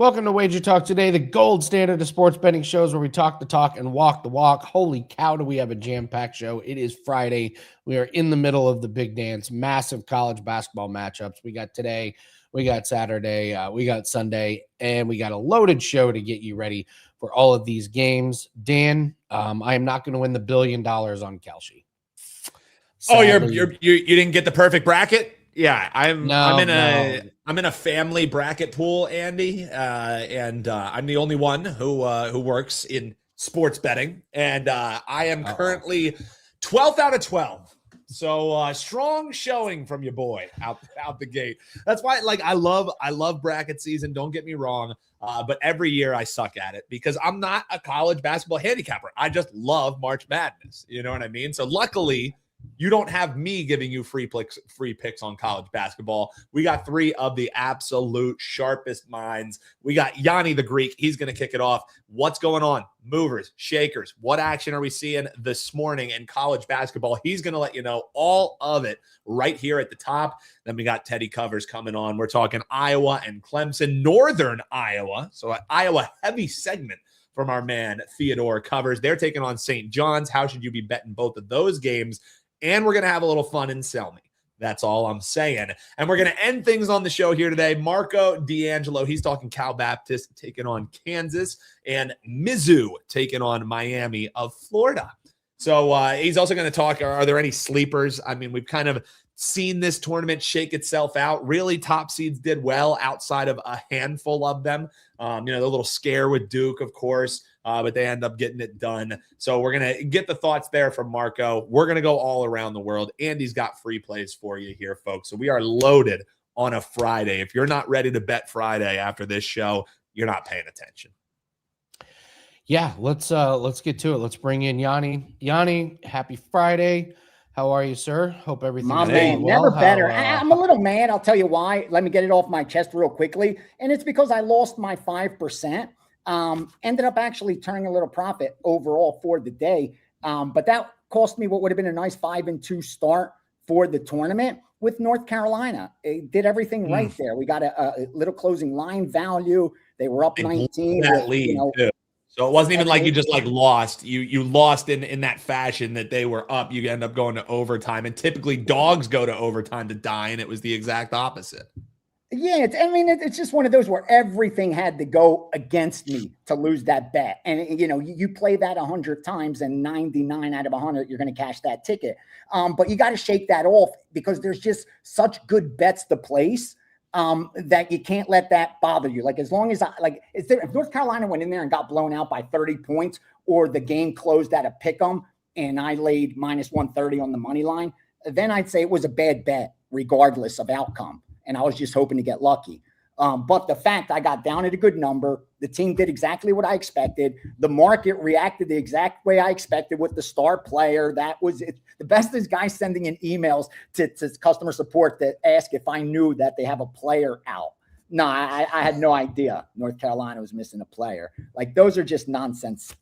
Welcome to WagerTalk Today, the gold standard of sports betting shows where we talk the talk and walk the walk. Holy cow, do we have a jam-packed show. It is Friday. We are in the middle of the big dance, massive college basketball matchups. We got today, we got Saturday, we got Sunday, and we got a loaded show to get you ready for all of these games. Dan, I am not going to win the $1 billion on Kelsey. Sadly. You didn't get the perfect bracket? Yeah, I'm in a family bracket pool, Andy, and I'm the only one who works in sports betting, and I am currently 12th out of 12. So strong showing from your boy out the gate. That's why, I love bracket season. Don't get me wrong, but every year I suck at it because I'm not a college basketball handicapper. I just love March Madness. You know what I mean? So luckily, you don't have me giving you free picks on college basketball. We got three of the absolute sharpest minds. We got Gianni the Greek. He's going to kick it off. What's going on? Movers, shakers. What action are we seeing this morning in college basketball? He's going to let you know all of it right here at the top. Then we got Teddy Covers coming on. We're talking Iowa and Clemson, Northern Iowa. So an Iowa heavy segment from our man Theodore Covers. They're taking on St. John's. How should you be betting both of those games? And we're going to have a little fun and sell me. That's all I'm saying. And we're going to end things on the show here today. Marco D'Angelo, he's talking Cal Baptist taking on Kansas, and Mizzou taking on Miami of Florida. So he's also going to talk, are there any sleepers? I mean, we've kind of seen this tournament shake itself out. Really, top seeds did well outside of a handful of them. The little scare with Duke, of course. But they end up getting it done. So we're going to get the thoughts there from Marco. We're going to go all around the world. Andy's got free plays for you here, folks. So we are loaded on a Friday. If you're not ready to bet Friday after this show, you're not paying attention. Yeah, let's get to it. Let's bring in Gianni. Gianni, happy Friday. How are you, sir? Hope everything's going well. Never better. I'm a little mad. I'll tell you why. Let me get it off my chest real quickly. And it's because I lost my 5%. Ended up actually turning a little profit overall for the day. But that cost me what would have been a nice 5-2 start for the tournament with North Carolina. It did everything right there. We got a little closing line value. They were up 19. That lead, too. So it wasn't even like you just lost. You lost in that fashion that they were up. You end up going to overtime. And typically dogs go to overtime to die. And it was the exact opposite. Yeah, it's just one of those where everything had to go against me to lose that bet. And, you play that 100 times and 99 out of 100, you're going to cash that ticket. But you got to shake that off because there's just such good bets to place that you can't let that bother you. As long as if North Carolina went in there and got blown out by 30 points or the game closed at a pick'em and I laid minus 130 on the money line, then I'd say it was a bad bet regardless of outcome. And I was just hoping to get lucky. But the fact I got down at a good number, the team did exactly what I expected. The market reacted the exact way I expected with the star player. That was it. The best is guys sending in emails to customer support that ask if I knew that they have a player out. No, I had no idea North Carolina was missing a player. Those are just nonsense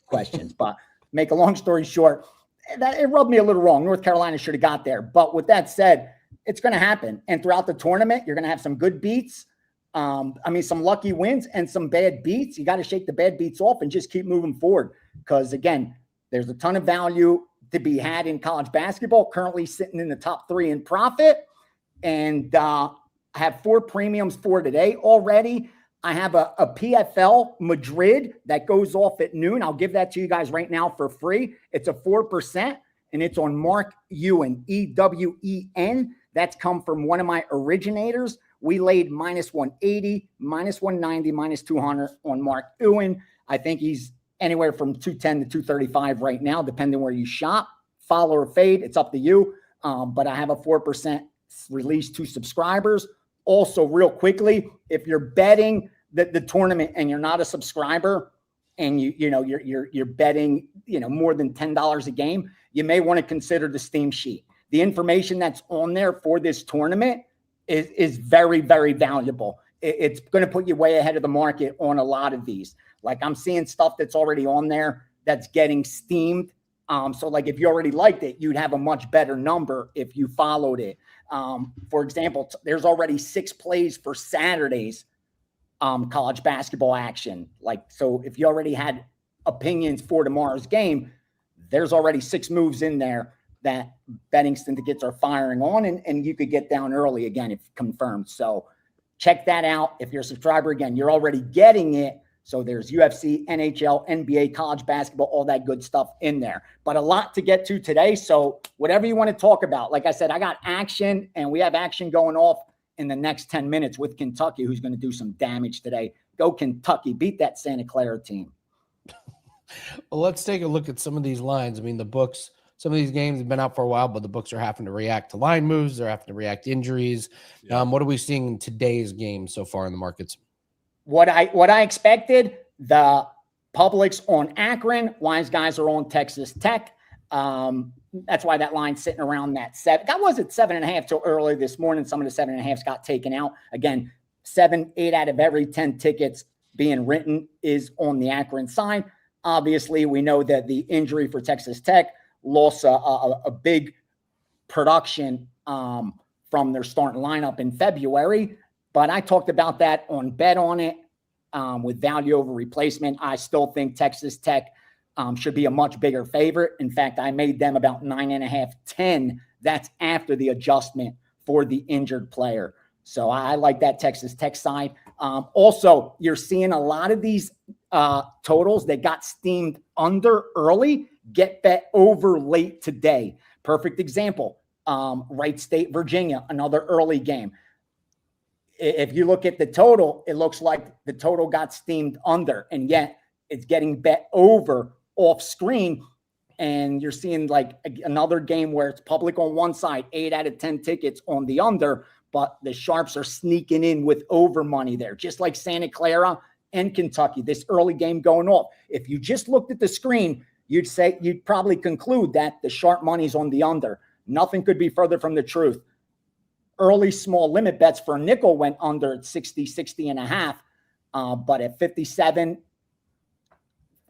questions. But make a long story short, it rubbed me a little wrong. North Carolina should have got there. But with that said, it's going to happen. And throughout the tournament, you're going to have some good beats. Some lucky wins and some bad beats. You got to shake the bad beats off and just keep moving forward. Because, again, there's a ton of value to be had in college basketball, currently sitting in the top 3 in profit. And I have 4 premiums for today already. I have a PFL Madrid that goes off at noon. I'll give that to you guys right now for free. It's a 4%, and it's on Mark Ewen, EWEN. That's come from one of my originators. We laid minus 180, minus 190, minus 200 on Mark Ewen. I think he's anywhere from 210 to 235 right now, depending where you shop. Follow or fade, it's up to you. But I have a 4% release to subscribers. Also, real quickly, if you're betting the tournament and you're not a subscriber and you're betting more than $10 a game, you may want to consider the Steam sheet. The information that's on there for this tournament is very, very valuable. It's going to put you way ahead of the market on a lot of these. I'm seeing stuff that's already on there that's getting steamed. So if you already liked it, you'd have a much better number if you followed it. For example, there's already 6 plays for Saturdays college basketball action. Like, so if you already had opinions for tomorrow's game, there's already 6 moves in there that betting syndicates are firing on, and you could get down early again if confirmed. So check that out. If you're a subscriber, again, you're already getting it. So there's UFC, NHL, NBA, college basketball, all that good stuff in there. But a lot to get to today. So whatever you want to talk about, like I said, I got action, and we have action going off in the next 10 minutes with Kentucky, who's going to do some damage today. Go Kentucky. Beat that Santa Clara team. Well, let's take a look at some of these lines. I mean, the books, some of these games have been out for a while, but the books are having to react to line moves. They're having to react to injuries. Yeah. What are we seeing in today's game so far in the markets? What I expected, the publics on Akron, wise guys are on Texas Tech. That's why that line's sitting around that 7. That was at 7.5 till early this morning. Some of the 7.5s got taken out. Again, 8 out of every 10 tickets being written is on the Akron side. Obviously, we know that the injury for Texas Tech lost a big production from their starting lineup in February. But I talked about that on Bet On It with value over replacement. I still think Texas Tech should be a much bigger favorite. In fact, I made them about 9.5, 10. That's after the adjustment for the injured player. So I like that Texas Tech side. Also, you're seeing a lot of these totals that got steamed under early get bet over late today. Perfect example, Wright State, Virginia, another early game. If you look at the total, it looks like the total got steamed under, and yet it's getting bet over off screen. And you're seeing like another game where it's public on one side, 8 out of 10 tickets on the under, but the sharps are sneaking in with over money there, just like Santa Clara and Kentucky, this early game going off. If you just looked at the screen, you'd probably conclude that the sharp money's on the under. Nothing could be further from the truth. Early small limit bets for a nickel went under at 60 and a half. But at 57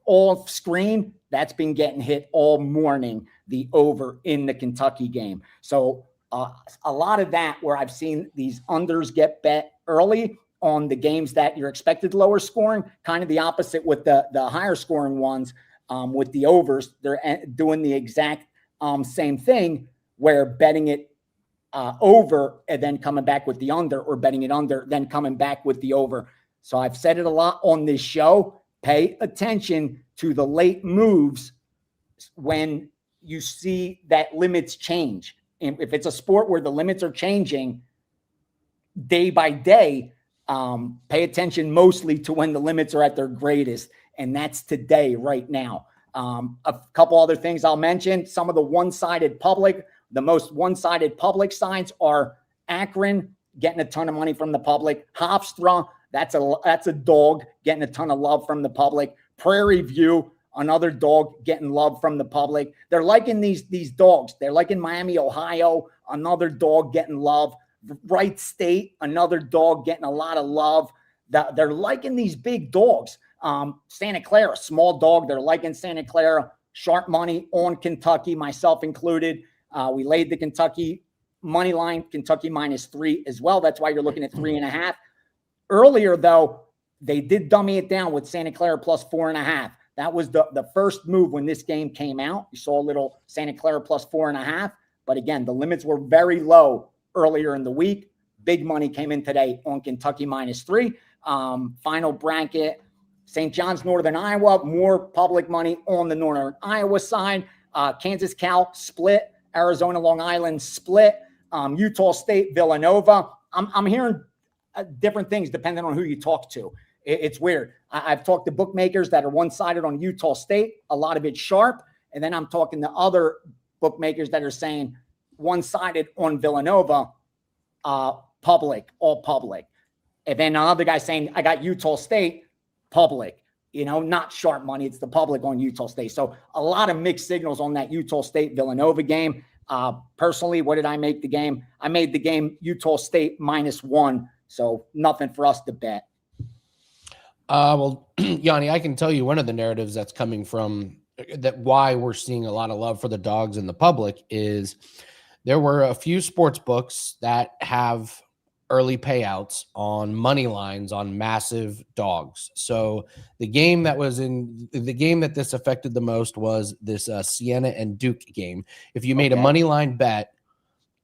off screen, that's been getting hit all morning, the over in the Kentucky game. So a lot of that where I've seen these unders get bet early on the games that you're expected lower scoring, kind of the opposite with the higher scoring ones with the overs. They're doing the exact same thing where betting it over and then coming back with the under, or betting it under, then coming back with the over. So I've said it a lot on this show. Pay attention to the late moves when you see that limits change. And if it's a sport where the limits are changing day by day, pay attention mostly to when the limits are at their greatest. And that's today, right now. A couple other things I'll mention. Some of the one-sided public, the most one-sided public signs are Akron getting a ton of money from the public. Hofstra, that's a dog getting a ton of love from the public. Prairie View, another dog getting love from the public. They're liking these dogs. They're like in Miami, Ohio, another dog getting love. Wright State, another dog getting a lot of love. They're liking these big dogs. Santa Clara, small dog. They're liking Santa Clara. Sharp money on Kentucky, myself included. We laid the Kentucky money line, Kentucky -3 as well. That's why you're looking at 3.5. Earlier, though, they did dummy it down with Santa Clara +4.5. That was the first move when this game came out. You saw a little Santa Clara +4.5. But again, the limits were very low earlier in the week. Big money came in today on Kentucky -3. Final bracket, St. John's, Northern Iowa, more public money on the Northern Iowa side. Kansas, Cal split. Arizona, Long Island split. Utah State, Villanova. I'm hearing different things depending on who you talk to. It's weird. I've talked to bookmakers that are one-sided on Utah State. A lot of it's sharp. And then I'm talking to other bookmakers that are saying one-sided on Villanova, public, all public. And then another guy saying, I got Utah State, public. Not sharp money. It's the public on Utah State. So a lot of mixed signals on that Utah State Villanova game. Personally, what did I make the game? I made the game Utah State -1. So nothing for us to bet. Well, Gianni, I can tell you one of the narratives that's coming from that why we're seeing a lot of love for the dogs in the public is there were a few sports books that have early payouts on money lines on massive dogs. So the game that this affected the most was this Siena and Duke game. If you made a money line bet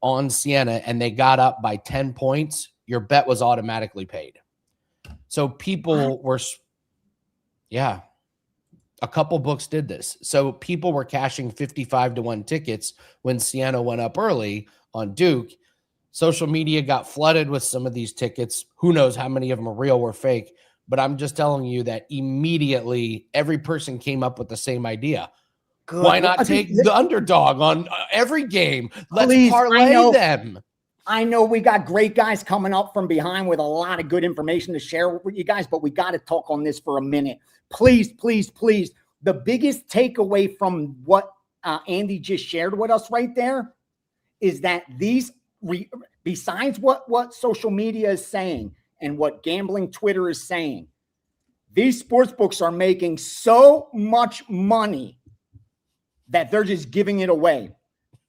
on Siena and they got up by 10 points, your bet was automatically paid. So people were, a couple books did this. So people were cashing 55-1 tickets when Siena went up early on Duke. Social media got flooded with some of these tickets. Who knows how many of them are real or fake, but I'm just telling you that immediately every person came up with the same idea. Good. Why not take the underdog on every game? Let's parlay them. I know we got great guys coming up from behind with a lot of good information to share with you guys, but we got to talk on this for a minute. Please, please, please. The biggest takeaway from what Andy just shared with us right there is that these besides what social media is saying and what gambling Twitter is saying, these sports books are making so much money that they're just giving it away.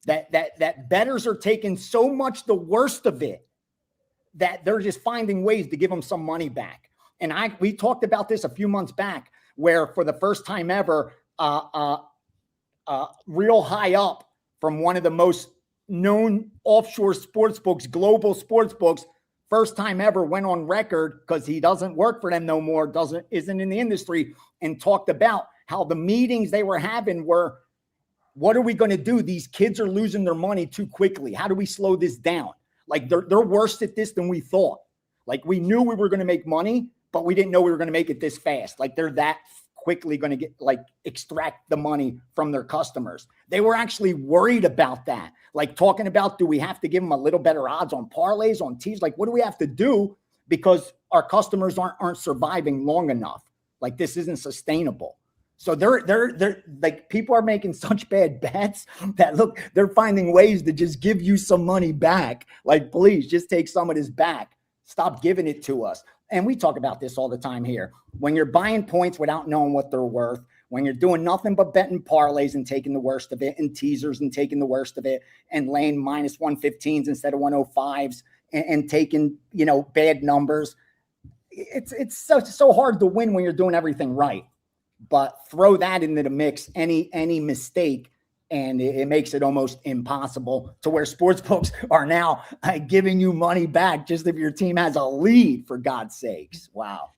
That bettors are taking so much the worst of it that they're just finding ways to give them some money back. And we talked about this a few months back, where for the first time ever, real high up from one of the most known offshore sports books, global sports books, first time ever went on record, because he doesn't work for them no more, isn't in the industry, and talked about how the meetings they were having were, what are we going to do? These kids are losing their money too quickly. How do we slow this down? Like they're worse at this than we thought. Like we knew we were going to make money, but we didn't know we were going to make it this fast. Like they're that quickly going to extract the money from their customers. They were actually worried about that. Like talking about, do we have to give them a little better odds on parlays, on teas? Like, what do we have to do? Because our customers aren't surviving long enough. Like this isn't sustainable. So they're like, people are making such bad bets that look, they're finding ways to just give you some money back. Like, please just take some of this back. Stop giving it to us. And we talk about this all the time here. When you're buying points without knowing what they're worth, when you're doing nothing but betting parlays and taking the worst of it, and teasers and taking the worst of it, and laying minus 115s instead of 105s, and taking, bad numbers, it's so hard to win when you're doing everything right. But throw that into the mix, any mistake, and it makes it almost impossible, to where sportsbooks are now giving you money back just if your team has a lead, for God's sakes. Wow.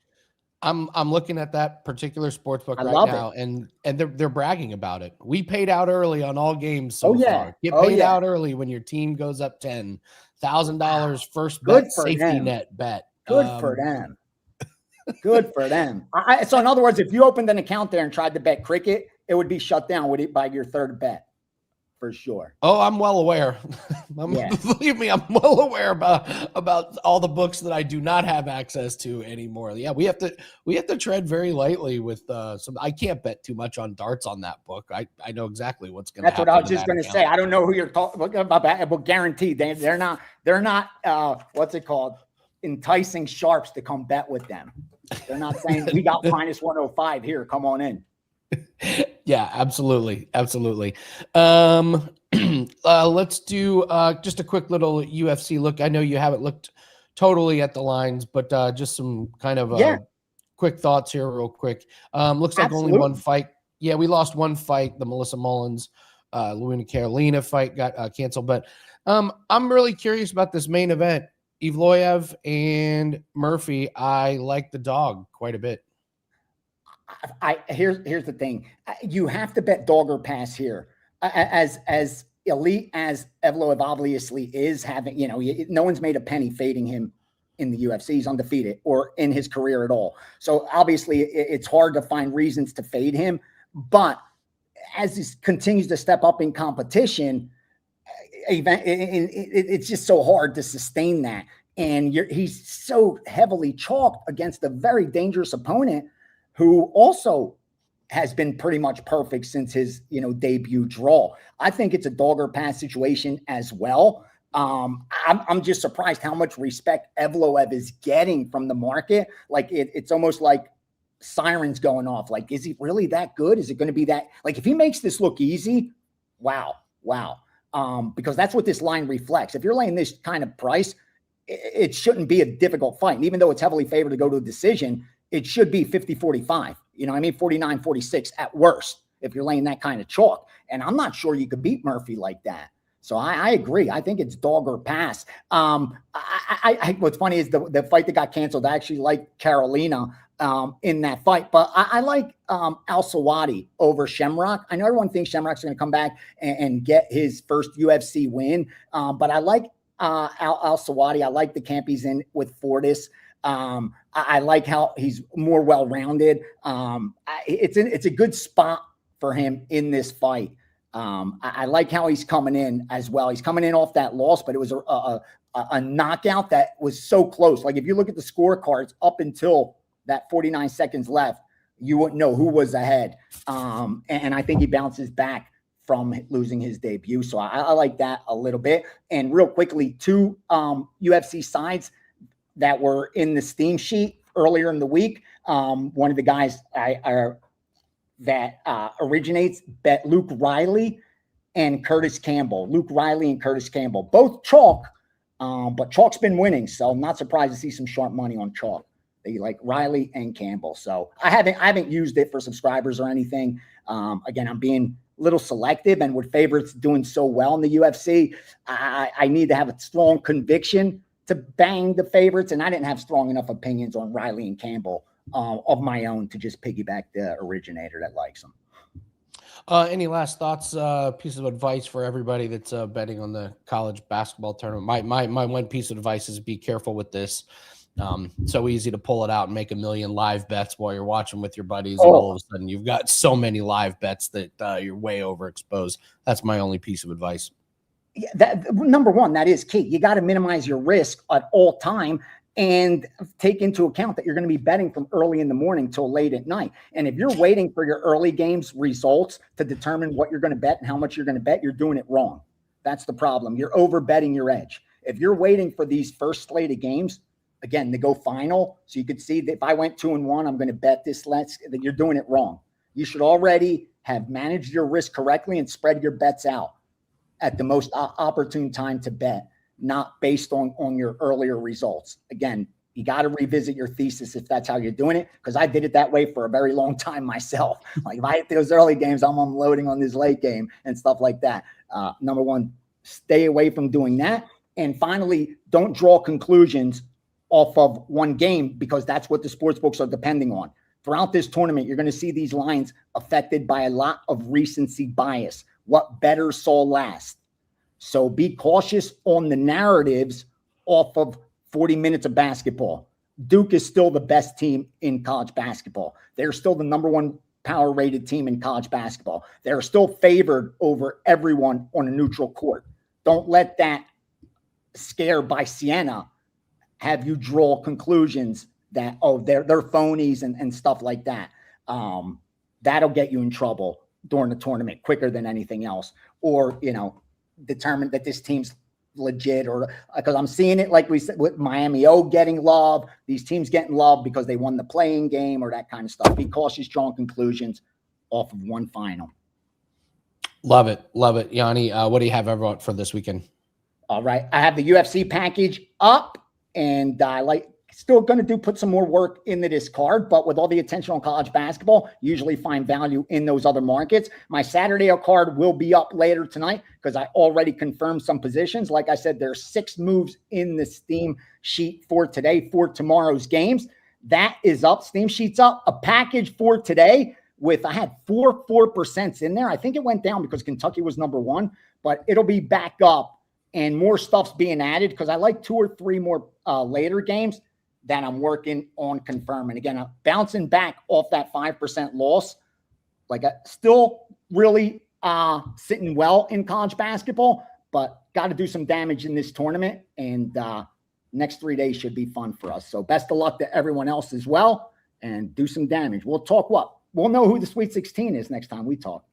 I'm looking at that particular sportsbook right now, and they're bragging about it. We paid out early on all games so far. Get paid out early when your team goes up $10,000 first bet, safety net bet. Good for them. Good for them. So in other words, if you opened an account there and tried to bet cricket, it would be shut down by your third bet, for sure. Oh, I'm well aware. Believe me, I'm well aware about all the books that I do not have access to anymore. Yeah, we have to tread very lightly with some. I can't bet too much on darts on that book. I know exactly what's going to happen. That's what I was just going to say. I don't know who you're talking about, but guaranteed they're not what's it called? Enticing sharps to come bet with them. They're not saying we got minus 105 here. Come on in. Yeah, absolutely. Let's do just a quick little UFC look. I know you haven't looked totally at the lines, but just some kind of quick thoughts here real quick. Looks like only one fight. Yeah, we lost one fight. The Melissa Mullins, Luana Carolina fight got canceled. But I'm really curious about this main event. Evloev and Murphy. I like the dog quite a bit. Here's the thing. You have to bet dog or pass here. As elite as Evloev obviously is, having, no one's made a penny fading him in the UFC. He's undefeated, or in his career at all. So obviously it's hard to find reasons to fade him. But as he continues to step up in competition, it's just so hard to sustain that. And he's so heavily chalked against a very dangerous opponent who also has been pretty much perfect since his, debut draw. I think it's a dog or pass situation as well. I'm just surprised how much respect Evloev is getting from the market. Like it's almost like sirens going off. Like, is he really that good? Is it going to be that? Like, if he makes this look easy, wow. Because that's what this line reflects. If you're laying this kind of price, it shouldn't be a difficult fight. And even though it's heavily favored to go to a decision, it should be 50-45. You know what I mean? 49-46 at worst, if you're laying that kind of chalk. And I'm not sure you could beat Murphy like that. So I agree. I think it's dog or pass. What's funny is the fight that got canceled, I actually like Carolina in that fight. But I like Al-Sawadi over Shamrock. I know everyone thinks Shamrock's going to come back and get his first UFC win. But I like Al-Sawadi. I like the camp he's in with Fortis. I like how he's more well-rounded. It's a good spot for him in this fight. I like how he's coming in as well. He's coming in off that loss, but it was a knockout that was so close. Like if you look at the scorecards up until that 49 seconds left, you wouldn't know who was ahead. And I think he bounces back from losing his debut. So I like that a little bit. And real quickly, 2 UFC sides that were in the Steam sheet earlier in the week. One of the guys that originates bet Luke Riley and Curtis Campbell. Luke Riley and Curtis Campbell, both chalk, but chalk's been winning, so I'm not surprised to see some sharp money on chalk. They like Riley and Campbell. So I haven't used it for subscribers or anything. Again, I'm being a little selective, and with favorites doing so well in the UFC, I need to have a strong conviction to bang the favorites, and I didn't have strong enough opinions on Riley and Campbell of my own to just piggyback the originator that likes them. Any last thoughts, piece of advice for everybody that's betting on the college basketball tournament? My one piece of advice is be careful with this. So easy to pull it out and make 1 million live bets while you're watching with your buddies. And all of a sudden you've got so many live bets that you're way overexposed. That's my only piece of advice. Yeah, that number one, that is key. You got to minimize your risk at all time and take into account that you're going to be betting from early in the morning till late at night. And if you're waiting for your early games results to determine what you're going to bet and how much you're going to bet, you're doing it wrong. That's the problem. You're over betting your edge. If you're waiting for these first slate of games, again, to go final, so you could see that if I went 2-1, I'm going to bet this, that you're doing it wrong. You should already have managed your risk correctly and spread your bets out at the most opportune time to bet, not based on your earlier results. Again, you got to revisit your thesis if that's how you're doing it, because I did it that way for a very long time myself. Like if I hit those early games, I'm unloading on this late game and stuff like that. Number one, stay away from doing that. And finally, don't draw conclusions off of one game, because that's what the sports books are depending on. Throughout this tournament, you're going to see these lines affected by a lot of recency bias, what bettors saw last. So be cautious on the narratives off of 40 minutes of basketball. Duke is still the best team in college basketball. They're still the number 1 power rated team in college basketball. They're still favored over everyone on a neutral court. Don't let that scare by Siena have you draw conclusions that, they're phonies and stuff like that. That'll get you in trouble during the tournament quicker than anything else. Or, determine that this team's legit, or because I'm seeing it, like we said, with Miami getting love, these teams getting love because they won the playing game or that kind of stuff. Be cautious drawing conclusions off of one final. Love it. Love it. Gianni, what do you have everyone for this weekend? All right. I have the UFC package up, and I still going to put some more work into this card, but with all the attention on college basketball, usually find value in those other markets. My Saturday card will be up later tonight because I already confirmed some positions. Like I said, there's 6 moves in the Steam sheet for today for tomorrow's games. That is up. Steam sheet's up. A package for today I had 4% in there. I think it went down because Kentucky was number 1, but it'll be back up and more stuff's being added because I like 2 or 3 more later games that I'm working on confirming. Again, I'm bouncing back off that 5% loss. Still really sitting well in college basketball, but got to do some damage in this tournament. And next 3 days should be fun for us. So best of luck to everyone else as well, and do some damage. We'll talk we'll know who the Sweet 16 is next time we talk.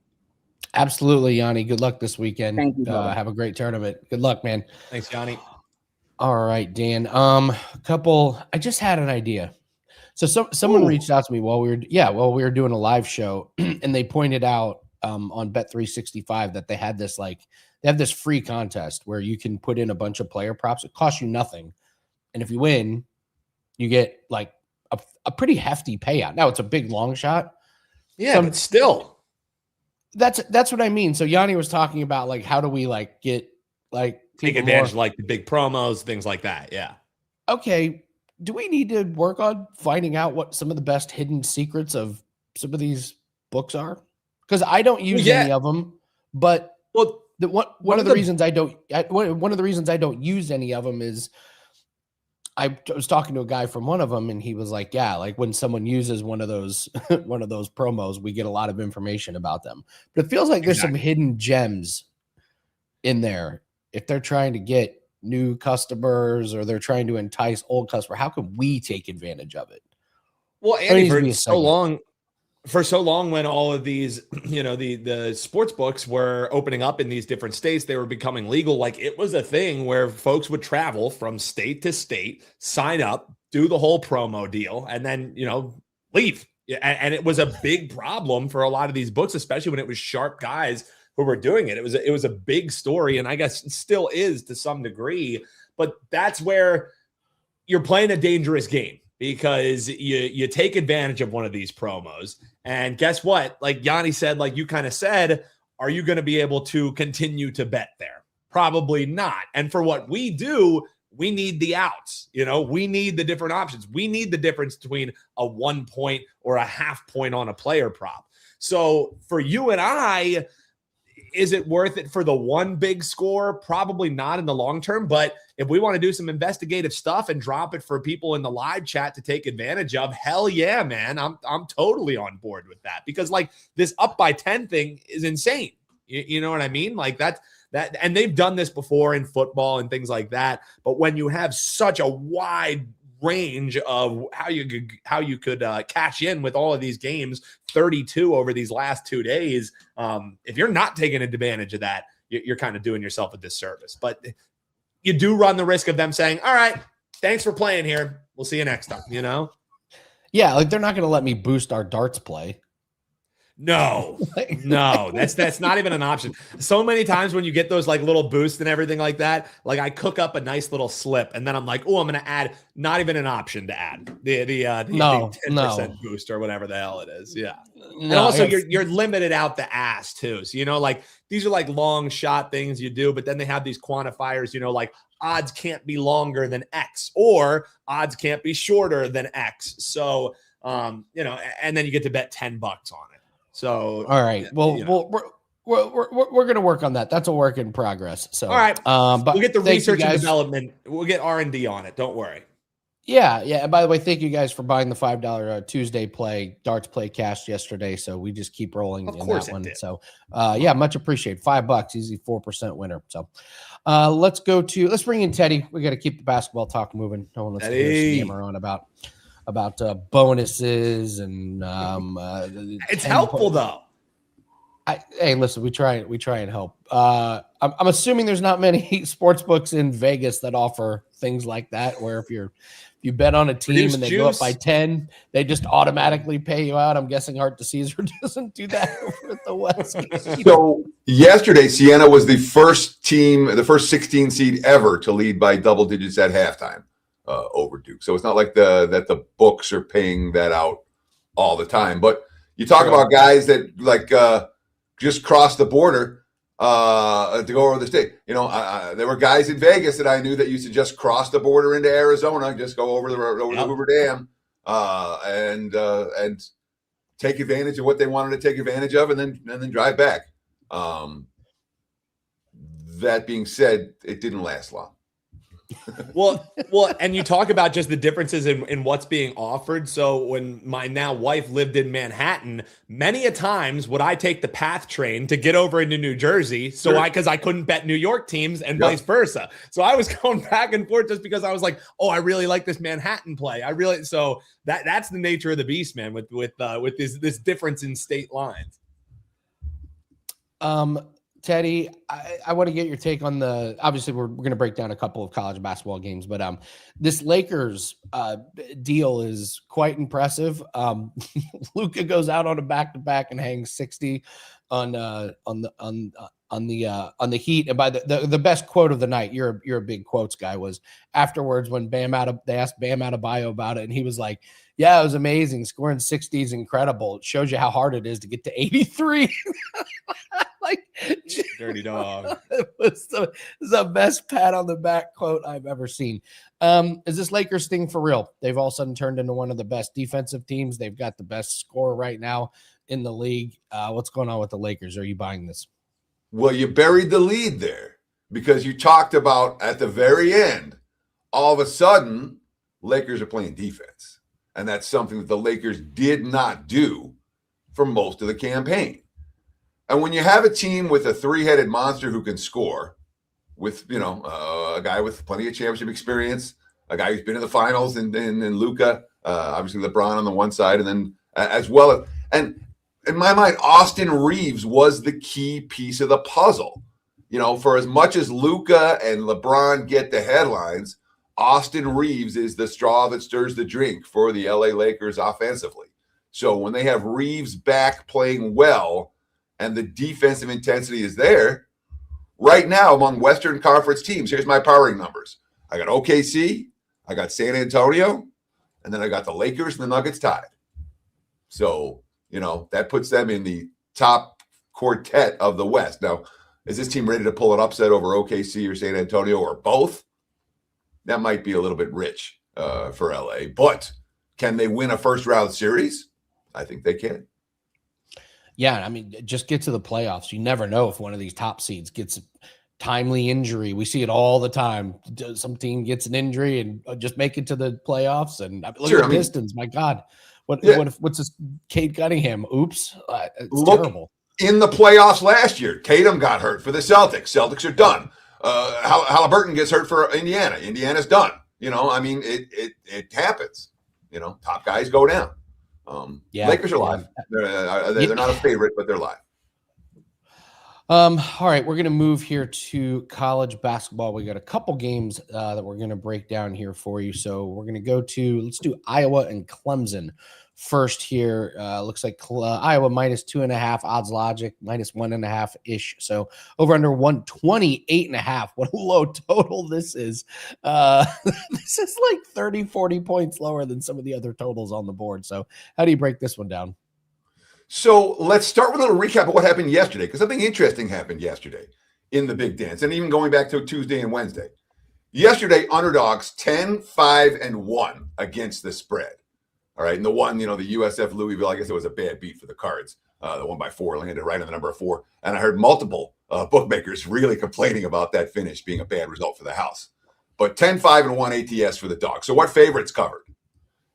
Absolutely, Gianni. Good luck this weekend. Thank you. Have a great tournament. Good luck, man. Thanks, Gianni. All right, Dan. I just had an idea. So someone reached out to me while we were doing a live show, and they pointed out on Bet365 that they had this free contest where you can put in a bunch of player props. It costs you nothing, And if you win, you get like a pretty hefty payout. Now it's a big long shot. Yeah, but still. That's what I mean. So Gianni was talking about like, how do we like get like take advantage of like the big promos, things like that. Yeah. Okay. Do we need to work on finding out what some of the best hidden secrets of some of these books are? Because I don't use any of them, but one of the reasons I don't use any of them is I was talking to a guy from one of them, and he was like, yeah, like when someone uses one of those promos, we get a lot of information about them. But it feels like there's some hidden gems in there. If they're trying to get new customers or they're trying to entice old customers, how can we take advantage of it? Well, Andy, for so long when all of these, the sports books were opening up in these different states, they were becoming legal. Like it was a thing where folks would travel from state to state, sign up, do the whole promo deal, and then, leave. And it was a big problem for a lot of these books, especially when it was sharp guys who were doing it. It was a big story, and I guess it still is to some degree, but that's where you're playing a dangerous game because you take advantage of one of these promos. And guess what? Like Gianni said, like you kind of said, are you going to be able to continue to bet there? Probably not. And for what we do, we need the outs. We need the different options. We need the difference between a 1 point or a half point on a player prop. So for you and I, is it worth it for the one big score? Probably not in the long term. But if we want to do some investigative stuff and drop it for people in the live chat to take advantage of, hell yeah, man. I'm totally on board with that, because like this up by 10 thing is insane. You know what I mean? Like that, and they've done this before in football and things like that. But when you have such a wide range of how you could cash in with all of these games, 32 over these last 2 days, if you're not taking advantage of that, you're kind of doing yourself a disservice. But you do run the risk of them saying, all right, thanks for playing here, we'll see you next time. Yeah, like they're not going to let me boost our darts play. No, that's not even an option. So many times when you get those like little boosts and everything like that, like I cook up a nice little slip and then I'm like, oh, I'm going to add, not even an option to add the 10% boost or whatever the hell it is. Yeah. And also you're limited out the ass too. So, like these are like long shot things you do, but then they have these quantifiers, like odds can't be longer than X or odds can't be shorter than X. So, and then you get to bet $10 on it. So, all right. Well, we're going to work on that. That's a work in progress. So, all right. But we'll get the research and development. We'll get R&D on it. Don't worry. Yeah. And by the way, thank you guys for buying the $5 Tuesday play darts play cash yesterday. So we just keep rolling in that one. Did. So, much appreciated. $5, easy 4% winner. So, let's bring in Teddy. We got to keep the basketball talk moving. No one wants to hammer on about bonuses and it's helpful though. Hey, listen, we try and help. I'm assuming there's not many sports books in Vegas that offer things like that, where if you bet on a team and they go up by 10, they just automatically pay you out. I'm guessing Art to Caesar doesn't do that over at the West. So yesterday, Siena was the first 16 seed ever to lead by double digits at halftime. Over Duke. So it's not like that the books are paying that out all the time. But you talk about guys that like just crossed the border to go over the state. There were guys in Vegas that I knew that used to just cross the border into Arizona, just go over the Hoover Dam, and take advantage of what they wanted to take advantage of, and then drive back. That being said, it didn't last long. Well, and you talk about just the differences in what's being offered. So when my now wife lived in Manhattan, many a times would I take the PATH train to get over into New Jersey. So because I couldn't bet New York teams and vice versa. So I was going back and forth just because I was like, oh, I really like this Manhattan play. So that's the nature of the beast, man, with this difference in state lines. Teddy, I want to get your take on obviously we're going to break down a couple of college basketball games, but this Lakers deal is quite impressive. Luka goes out on a back-to-back and hangs 60 on on the Heat. And by the best quote of the night, you're a big quotes guy, was afterwards when they asked Bam Adebayo about it, and he was like, yeah, it was amazing. Scoring 60 is incredible. It shows you how hard it is to get to 83. Like, dirty dog. It was the best pat on the back quote I've ever seen. Is this Lakers thing for real? They've all of a sudden turned into one of the best defensive teams. They've got the best scorer right now in the league. What's going on with the Lakers? Are you buying this? Well, you buried the lead there because you talked about at the very end, all of a sudden, Lakers are playing defense. And that's something that the Lakers did not do for most of the campaign. And when you have a team with a three-headed monster who can score, with a guy with plenty of championship experience, a guy who's been in the finals, and Luka, obviously LeBron on the one side, and then as well as, and in my mind, Austin Reeves was the key piece of the puzzle. For as much as Luka and LeBron get the headlines, Austin Reeves is the straw that stirs the drink for the LA Lakers offensively. So when they have Reeves back playing well and the defensive intensity is there, right now among Western Conference teams, here's my powering numbers. I got OKC, I got San Antonio, and then I got the Lakers and the Nuggets tied. So, that puts them in the top quartet of the West. Now, is this team ready to pull an upset over OKC or San Antonio or both? That might be a little bit rich for LA, but can they win a first round series? I think they can. Yeah, I mean, just get to the playoffs. You never know if one of these top seeds gets a timely injury. We see it all the time. Some team gets an injury and just make it to the playoffs. And look at the Pistons. My God, what's this? Cade Cunningham? Oops, it's terrible. In the playoffs last year, Tatum got hurt for the Celtics. Celtics are done. Halliburton gets hurt for Indiana. Indiana's done. It happens. Top guys go down. Lakers are live. They're not a favorite, but they're live. All right, we're going to move here to college basketball. We got a couple games that we're going to break down here for you. So we're going to let's do Iowa and Clemson first here. Looks like Iowa -2.5, odds logic -1.5 ish. So over under 128.5. What a low total this is. This is like 30-40 points lower than some of the other totals on the board. So how do you break this one down? So let's start with a little recap of what happened yesterday, because something interesting happened yesterday in the big dance, and even going back to Tuesday and Wednesday. Yesterday, underdogs 10-5-1 against the spread. All right, and the one, the USF Louisville, I guess it was a bad beat for the Cards. The one by 4 landed right on the number of 4. And I heard multiple bookmakers really complaining about that finish being a bad result for the house. But 10-5-1 ATS for the Dogs. So what favorites covered?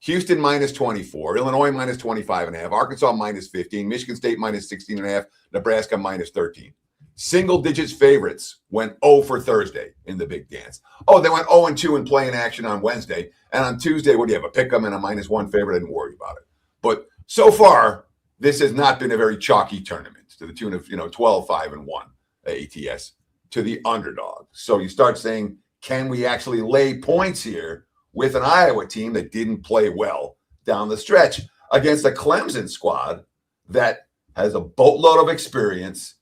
Houston -24, Illinois -25.5, Arkansas -15, Michigan State -16.5, Nebraska -13. Single digits favorites went 0 for Thursday in the big dance. Oh, they went 0-2 in playing action on Wednesday. And on Tuesday, what do you have? A pick 'em and a -1 favorite? I didn't worry about it. But so far, this has not been a very chalky tournament to the tune of 12-5-1 ATS to the underdog. So you start saying, can we actually lay points here with an Iowa team that didn't play well down the stretch against a Clemson squad that has a boatload of experience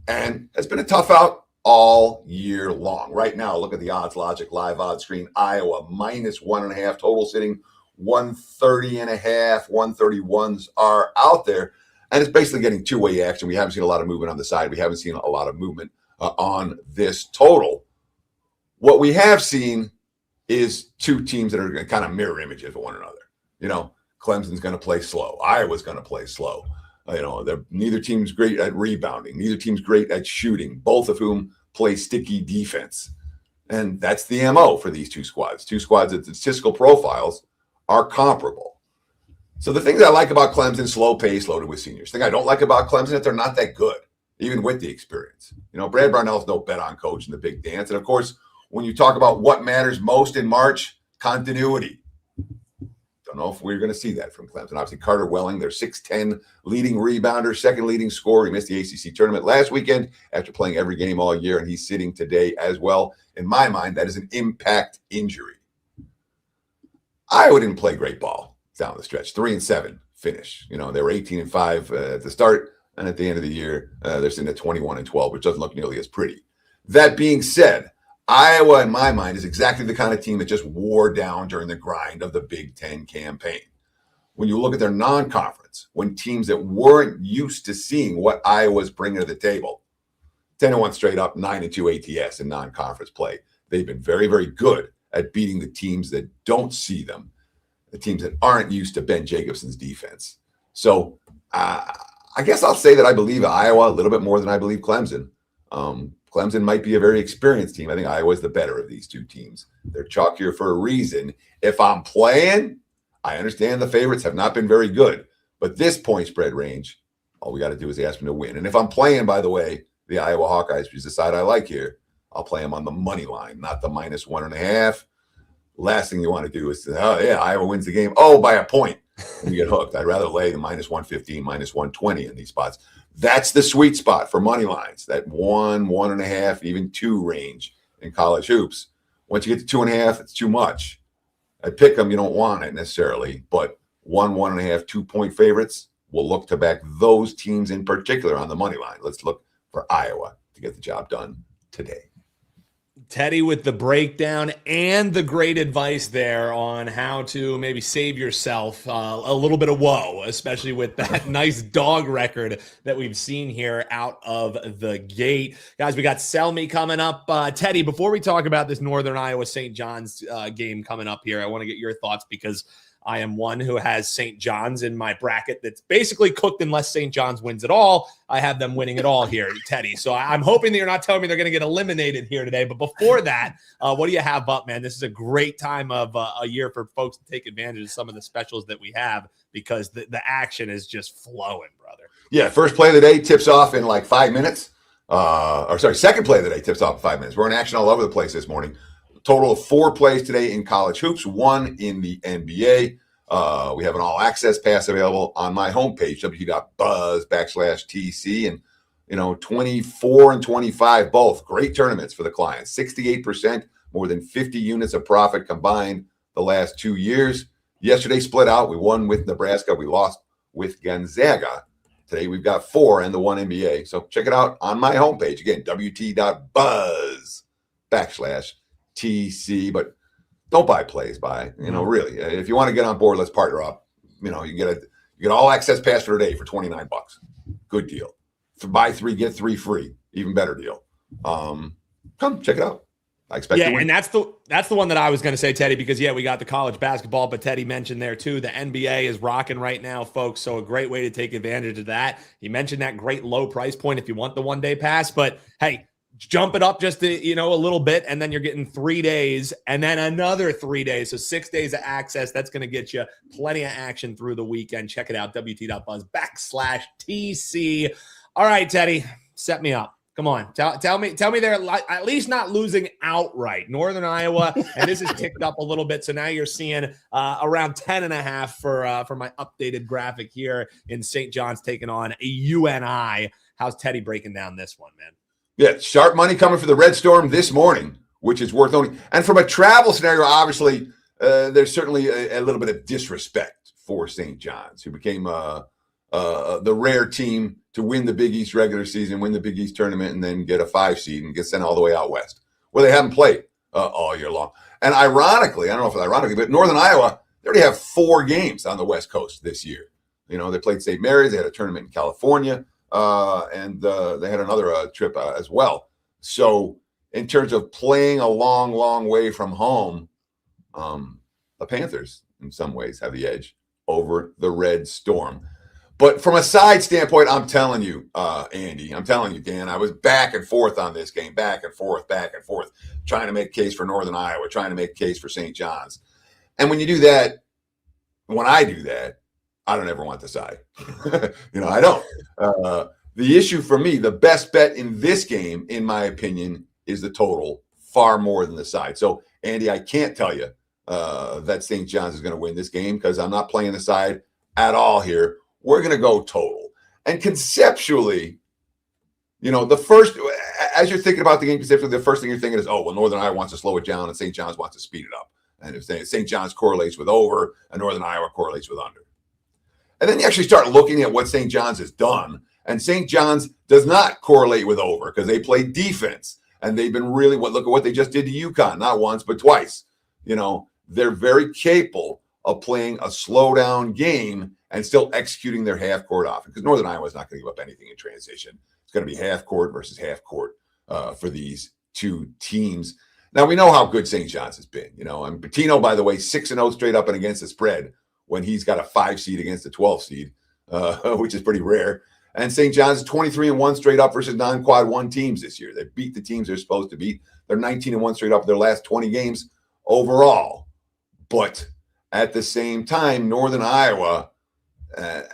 and has been a tough out all year long. Right now, look at the odds logic live odds screen. Iowa -1.5, total sitting 130.5, 131s are out there. And it's basically getting two-way action. We haven't seen a lot of movement on the side. We haven't seen a lot of movement on this total. What we have seen is two teams that are kind of mirror images of one another. Clemson's going to play slow. Iowa's going to play slow. Neither team's great at rebounding. Neither team's great at shooting, both of whom play sticky defense. And that's the MO for these two squads. Two squads that statistical profiles are comparable. So the things I like about Clemson, slow pace, loaded with seniors. The thing I don't like about Clemson is that they're not that good, even with the experience. Brad Brownell's no bet-on coach in the big dance. And, of course, when you talk about what matters most in March, continuity. Don't know if we're going to see that from Clemson. Obviously, Carter Welling, their 6'10 leading rebounder, second leading scorer. He missed the ACC tournament last weekend after playing every game all year, and he's sitting today as well. In my mind, that is an impact injury. Iowa didn't play great ball down the stretch. 3-7 finish. They were 18-5 at the start. And at the end of the year, they're sitting at 21-12, which doesn't look nearly as pretty. That being said, Iowa, in my mind, is exactly the kind of team that just wore down during the grind of the Big Ten campaign. When you look at their non-conference, when teams that weren't used to seeing what Iowa's bringing to the table, 10-1 straight up, 9-2 ATS in non-conference play. They've been very, very good at beating the teams that don't see them, the teams that aren't used to Ben Jacobson's defense. So I guess I'll say that I believe Iowa a little bit more than I believe Clemson. Clemson might be a very experienced team. I think Iowa's the better of these two teams. They're chalkier for a reason. If I'm playing, I understand the favorites have not been very good, but this point spread range, all we got to do is ask them to win. And if I'm playing, by the way, the Iowa Hawkeyes, which is the side I like here, I'll play them on the money line, not the -1.5. Last thing you want to do is say, oh, yeah, Iowa wins the game. Oh, by a point. And you get hooked. I'd rather lay the -115, -120 in these spots. That's the sweet spot for money lines, that 1, 1.5, even 2 range in college hoops. Once you get to 2.5, it's too much. At pick them, you don't want it necessarily, but 1, 1.5, 2-point favorites, we'll look to back those teams in particular on the money line. Let's look for Iowa to get the job done today. Teddy with the breakdown and the great advice there on how to maybe save yourself a little bit of woe, especially with that nice dog record that we've seen here out of the gate. Guys, we got Sell Me coming up. Teddy, before we talk about this Northern Iowa St. John's game coming up here, I want to get your thoughts because I am one who has St. John's in my bracket that's basically cooked unless St. John's wins it all. I have them winning it all here, Teddy. So I'm hoping that you're not telling me they're going to get eliminated here today. But before that, what do you have up, man? This is a great time of a year for folks to take advantage of some of the specials that we have because the action is just flowing, brother. Yeah, first play of the day tips off in like 5 minutes. Second play of the day tips off in 5 minutes. We're in action all over the place this morning. Total of 4 plays today in college hoops, 1 in the NBA. We have an all-access pass available on my homepage, www.buzz.com/TC. And, 24 and 25, both great tournaments for the clients. 68%, more than 50 units of profit combined the last 2 years. Yesterday split out. We won with Nebraska. We lost with Gonzaga. Today we've got 4 and the 1 NBA. So check it out on my homepage. Again, wt.buzz.com/TC, but don't buy plays. Really. If you want to get on board, let's partner up. You get all access pass for today for $29. Good deal. Buy 3, get 3 free. Even better deal. Come check it out. I expect to win. And that's the one that I was going to say, Teddy, because we got the college basketball, but Teddy mentioned there too, the NBA is rocking right now, folks. So a great way to take advantage of that. He mentioned that great low price point if you want the 1-day pass, but hey, jump it up just a little bit, and then you're getting 3 days and then another 3 days. So 6 days of access. That's going to get you plenty of action through the weekend. Check it out, wt.buzz.com/TC. All right, Teddy, set me up. Come on. Tell me they're at least not losing outright. Northern Iowa, and this is ticked up a little bit. So now you're seeing around 10.5 for my updated graphic here in St. John's taking on a UNI. How's Teddy breaking down this one, man? Yeah, sharp money coming for the Red Storm this morning, which is worth owning. And from a travel scenario, obviously, there's certainly a little bit of disrespect for St. John's, who became the rare team to win the Big East regular season, win the Big East tournament, and then get a 5 seed and get sent all the way out west, where they haven't played all year long. And ironically, I don't know if it's ironically, but Northern Iowa, they already have 4 games on the West Coast this year. They played St. Mary's, they had a tournament in California, and they had another trip as well. So in terms of playing a long, long way from home, the Panthers in some ways have the edge over the Red Storm. But from a side standpoint, I'm telling you, Andy, I'm telling you, Dan, I was back and forth on this game, back and forth, trying to make a case for Northern Iowa, trying to make a case for St. John's. And when you do that, when I do that, I don't ever want the side. I don't. The issue for me, the best bet in this game, in my opinion, is the total far more than the side. So, Andy, I can't tell you that St. John's is going to win this game because I'm not playing the side at all here. We're going to go total. And conceptually, the first, as you're thinking about the game conceptually, the first thing you're thinking is, Northern Iowa wants to slow it down and St. John's wants to speed it up. And if St. John's correlates with over and Northern Iowa correlates with under. And then you actually start looking at what St. John's has done. And St. John's does not correlate with over because they play defense. And they've been really, look at what they just did to UConn, not once, but twice. They're very capable of playing a slow down game and still executing their half court offense. Because Northern Iowa is not going to give up anything in transition. It's going to be half court versus half court for these two teams. Now, we know how good St. John's has been. And Pitino, by the way, 6-0 straight up and against the spread when he's got a 5 seed against a 12 seed, which is pretty rare. And St. John's is 23-1 straight up versus non-quad 1 teams this year. They beat the teams they're supposed to beat. They're 19-1 straight up their last 20 games overall. But at the same time, Northern Iowa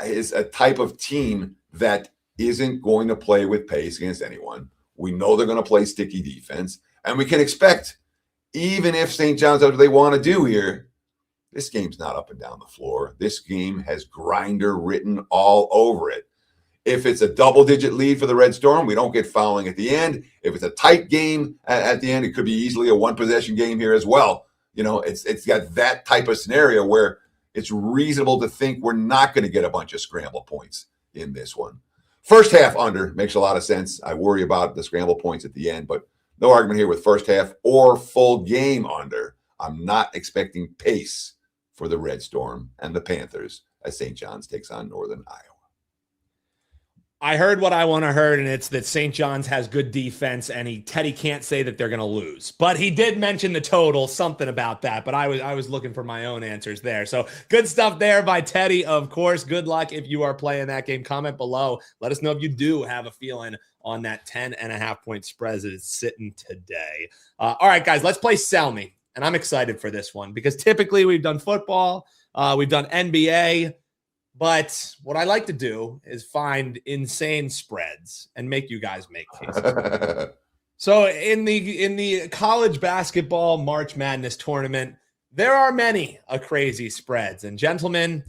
is a type of team that isn't going to play with pace against anyone. We know they're going to play sticky defense. And we can expect, even if St. John's does what they want to do here, this game's not up and down the floor. This game has grinder written all over it. If it's a double-digit lead for the Red Storm, we don't get fouling at the end. If it's a tight game at the end, it could be easily a one-possession game here as well. It's got that type of scenario where it's reasonable to think we're not going to get a bunch of scramble points in this one. First half under makes a lot of sense. I worry about the scramble points at the end, but no argument here with first half or full game under. I'm not expecting pace for the Red Storm and the Panthers as St. John's takes on Northern Iowa. I heard what I want to hear, and it's that St. John's has good defense, and Teddy can't say that they're going to lose. But he did mention the total, something about that. But I was looking for my own answers there. So good stuff there by Teddy, of course. Good luck if you are playing that game. Comment below. Let us know if you do have a feeling on that 10.5-point spread as it's sitting today. All right, guys, let's play Sell Me. And I'm excited for this one because typically we've done football, we've done NBA. But what I like to do is find insane spreads and make you guys make cases. So in the college basketball March Madness tournament, there are many crazy spreads. And gentlemen,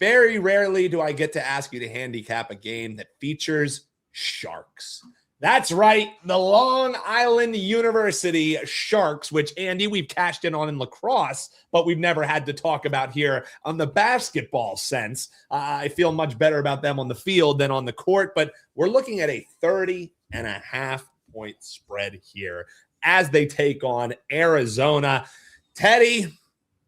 very rarely do I get to ask you to handicap a game that features sharks. That's right, the Long Island University Sharks, which, Andy, we've cashed in on lacrosse, but we've never had to talk about here on the basketball sense. I feel much better about them on the field than on the court, but we're looking at a 30.5-point spread here as they take on Arizona. Teddy,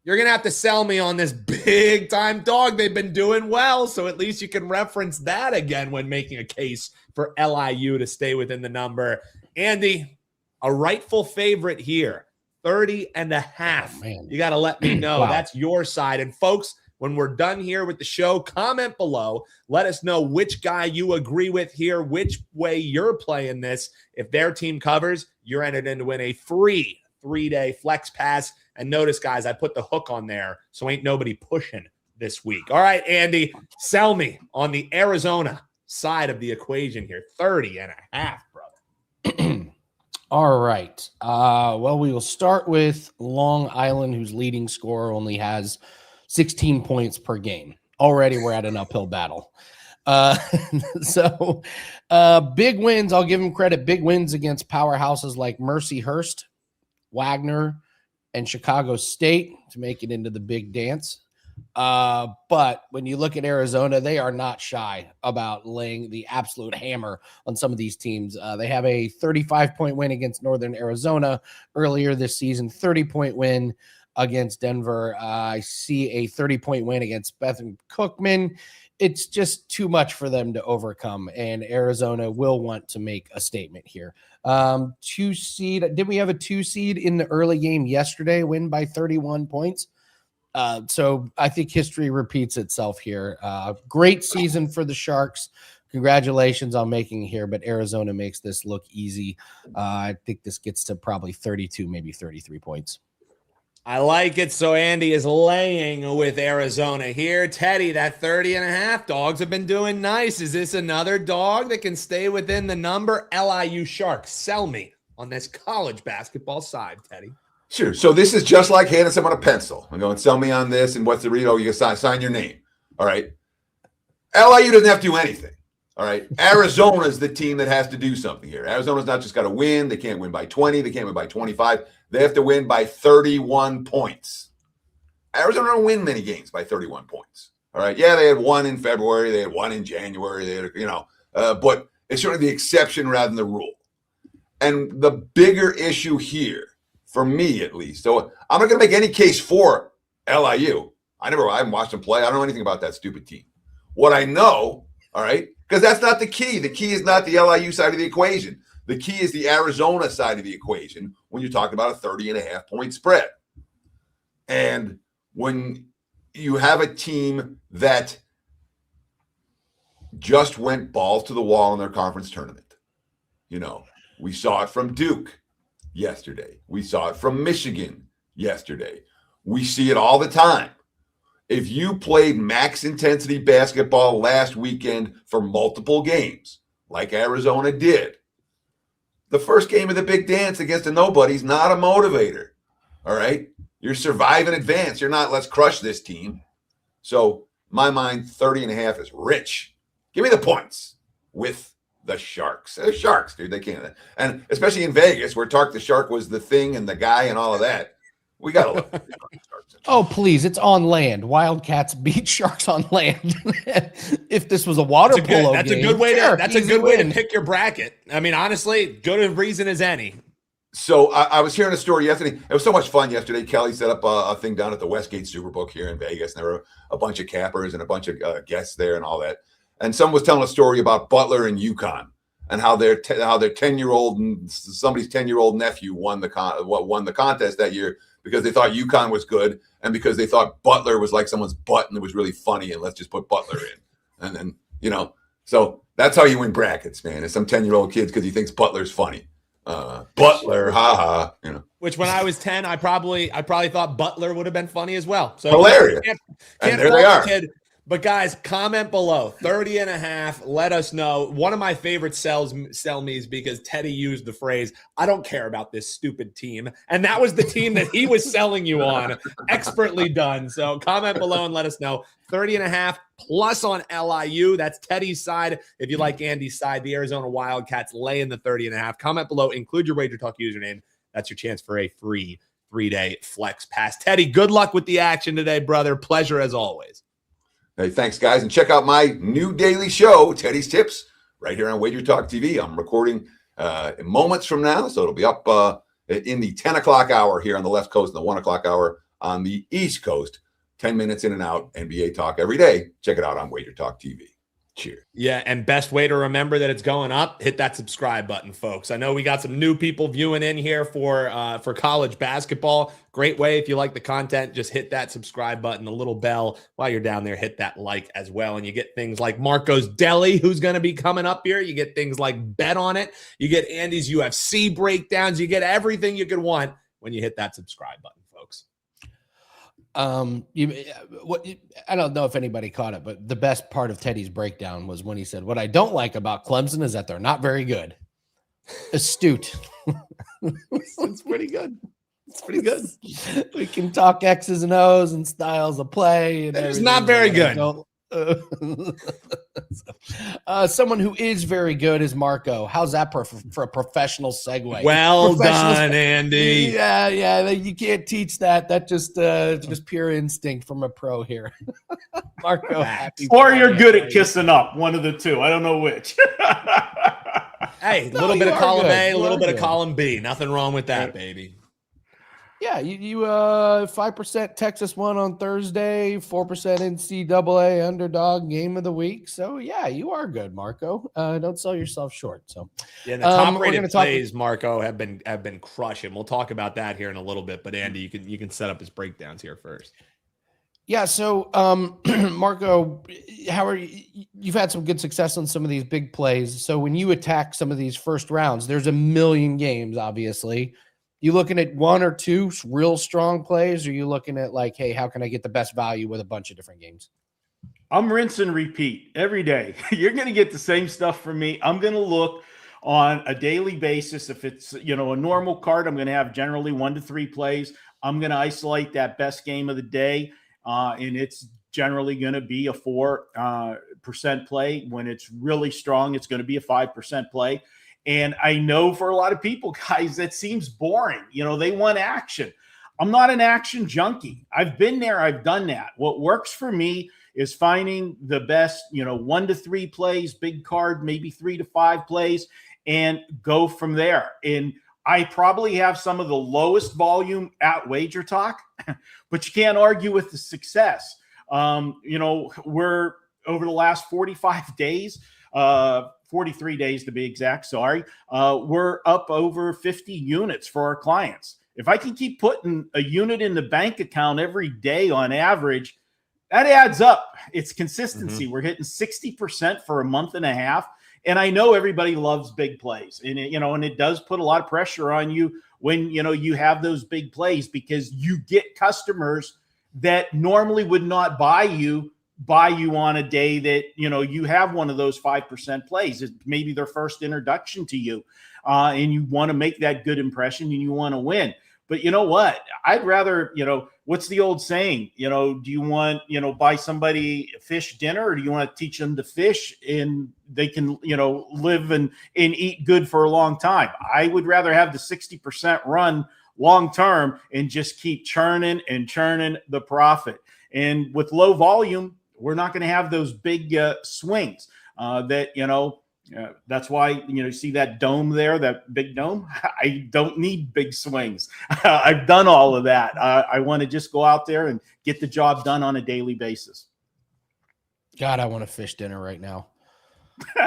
you're going to have to sell me on this big-time dog. They've been doing well, so at least you can reference that again when making a case for LIU to stay within the number. Andy, a rightful favorite here, 30.5. Oh, man. You got to let me know. Wow. That's your side. And, folks, when we're done here with the show, comment below. Let us know which guy you agree with here, which way you're playing this. If their team covers, you're entered in to win a free 3-day flex pass. And notice, guys, I put the hook on there, so ain't nobody pushing this week. All right, Andy, sell me on the Arizona side of the equation here. 30.5, brother. All right. Well, we will start with Long Island, whose leading scorer only has 16 points per game. Already we're at an uphill battle. So big wins. I'll give them credit. Big wins against powerhouses like Mercyhurst, Wagner, and Chicago State to make it into the big dance. But when you look at Arizona, they are not shy about laying the absolute hammer on some of these teams. They have a 35-point win against Northern Arizona earlier this season, 30-point win against Denver. I see a 30-point win against Bethune Cookman. It's just too much for them to overcome, and Arizona will want to make a statement here. 2 seed. Did we have a 2 seed in the early game yesterday, win by 31 points? So I think history repeats itself here. Great season for the Sharks. Congratulations on making it here, but Arizona makes this look easy. I think this gets to probably 32, maybe 33 points. I like it. So Andy is laying with Arizona here. Teddy, that 30.5 dogs have been doing nice. Is this another dog that can stay within the number? LIU Sharks, sell me on this college basketball side, Teddy. Sure. So this is just like handing someone a pencil. I'm going, sell me on this, and what's the read? Oh, you can sign your name. All right. LIU doesn't have to do anything. All right. Arizona is the team that has to do something here. Arizona's not just got to win. They can't win by 20. They can't win by 25. They have to win by 31 points. Arizona don't win many games by 31 points. All right. Yeah, they had one in February. They had one in January. They had, but it's sort of the exception rather than the rule. And the bigger issue here, for me at least, so I'm not going to make any case for LIU. I haven't watched them play. I don't know anything about that stupid team. What I know, all right, because that's not the key. The key is not the LIU side of the equation. The key is the Arizona side of the equation when you're talking about a 30.5-point spread. And when you have a team that just went balls to the wall in their conference tournament, we saw it from Duke yesterday. We saw it from Michigan yesterday. We see it all the time. If you played max intensity basketball last weekend for multiple games, like Arizona did, the first game of the big dance against a nobody's not a motivator. All right? You're survive and advance. You're not, let's crush this team. So, my mind, 30.5 is rich. Give me the points with the Sharks. They're Sharks, dude. They can't. And especially in Vegas, where Tark the Shark was the thing and the guy and all of that. We got to look. Oh, please. It's on land. Wildcats beat Sharks on land. If this was a water polo that's game. A good way sure, that's a good way to pick your bracket. I mean, honestly, good a reason as any. So I was hearing a story yesterday. It was so much fun yesterday. Kelly set up a thing down at the Westgate Superbook here in Vegas. And there were a bunch of cappers and a bunch of guests there and all that. And someone was telling a story about Butler and UConn and how their 10-year-old and somebody's 10-year-old nephew won the contest that year because they thought UConn was good and because they thought Butler was like someone's butt and it was really funny and let's just put Butler in. And then, so that's how you win brackets, man. It's some 10-year-old kids because he thinks Butler's funny. Butler, haha, Which when I was 10, I probably thought Butler would have been funny as well. So hilarious. Can't and there they are. Kid. But guys, comment below 30.5. Let us know. One of my favorite sell me's because Teddy used the phrase, I don't care about this stupid team. And that was the team that he was selling you on. Expertly done. So comment below and let us know. 30.5 plus on LIU. That's Teddy's side. If you like Andy's side, the Arizona Wildcats lay in the 30.5. Comment below. Include your WagerTalk username. That's your chance for a free 3-day flex pass. Teddy, good luck with the action today, brother. Pleasure as always. Hey, thanks, guys. And check out my new daily show, Teddy's Tips, right here on WagerTalk TV. I'm recording in moments from now, so it'll be up in the 10 o'clock hour here on the left coast and the 1 o'clock hour on the east coast. 10 minutes in and out, NBA talk every day. Check it out on WagerTalk TV. Cheers. Yeah, and best way to remember that it's going up, hit that subscribe button, folks. I know we got some new people viewing in here for college basketball. Great way, if you like the content, just hit that subscribe button, the little bell. While you're down there, hit that like as well. And you get things like Marco's Deli, who's going to be coming up here. You get things like Bet on It. You get Andy's UFC breakdowns. You get everything you could want when you hit that subscribe button, folks. I don't know if anybody caught it, but the best part of Teddy's breakdown was when he said, what I don't like about Clemson is that they're not very good. Astute. It's pretty good. It's pretty good. We can talk X's and O's and styles of play. And it's not very good. Someone who is very good is Marco. How's that for a professional segue? Well done, Andy. Yeah. You can't teach that. That just pure instinct from a pro here. Marco, happy or you're good at kissing up. One of the two. I don't know which. Hey, a little bit of column A, a little bit of column B. Nothing wrong with that, baby. Yeah, you 5% Texas won on Thursday, 4% NCAA underdog game of the week. So yeah, you are good, Marco. Don't sell yourself short. So yeah, the top rated plays, Marco, have been crushing. We'll talk about that here in a little bit. But Andy, you can set up his breakdowns here first. Yeah, so Marco, how are you? You've had some good success on some of these big plays. So when you attack some of these first rounds, there's a million games, obviously. You looking at one or two real strong plays, or are you looking at like, hey, how can I get the best value with a bunch of different games? I'm rinse and repeat every day. You're going to get the same stuff from me. I'm going to look on a daily basis. If it's, a normal card, I'm going to have generally 1 to 3 plays. I'm going to isolate that best game of the day. And it's generally going to be a 4% play. When it's really strong, it's going to be a 5% play. And I know for a lot of people, guys, that seems boring. They want action. I'm not an action junkie. I've been there. I've done that. What works for me is finding the best, 1 to 3 plays, big card, maybe 3 to 5 plays, and go from there. And I probably have some of the lowest volume at WagerTalk, but you can't argue with the success. We're over the last 45 days, 43 days to be exact, we're up over 50 units for our clients. If I can keep putting a unit in the bank account every day on average, that adds up. It's consistency. We're hitting 60% for a month and a half. And I know everybody loves big plays, and it does put a lot of pressure on you when, you have those big plays, because you get customers that normally would not buy you on a day that, you have one of those 5% plays. It's maybe their first introduction to you, and you want to make that good impression and you want to win. But you know what? I'd rather, what's the old saying? Do you want, buy somebody fish dinner, or do you want to teach them to fish and they can, live and eat good for a long time? I would rather have the 60% run long term and just keep churning and churning the profit. And with low volume, we're not going to have those big swings that's why, you see that dome there, that big dome. I don't need big swings. I've done all of that. I want to just go out there and get the job done on a daily basis. God, I want a fish dinner right now.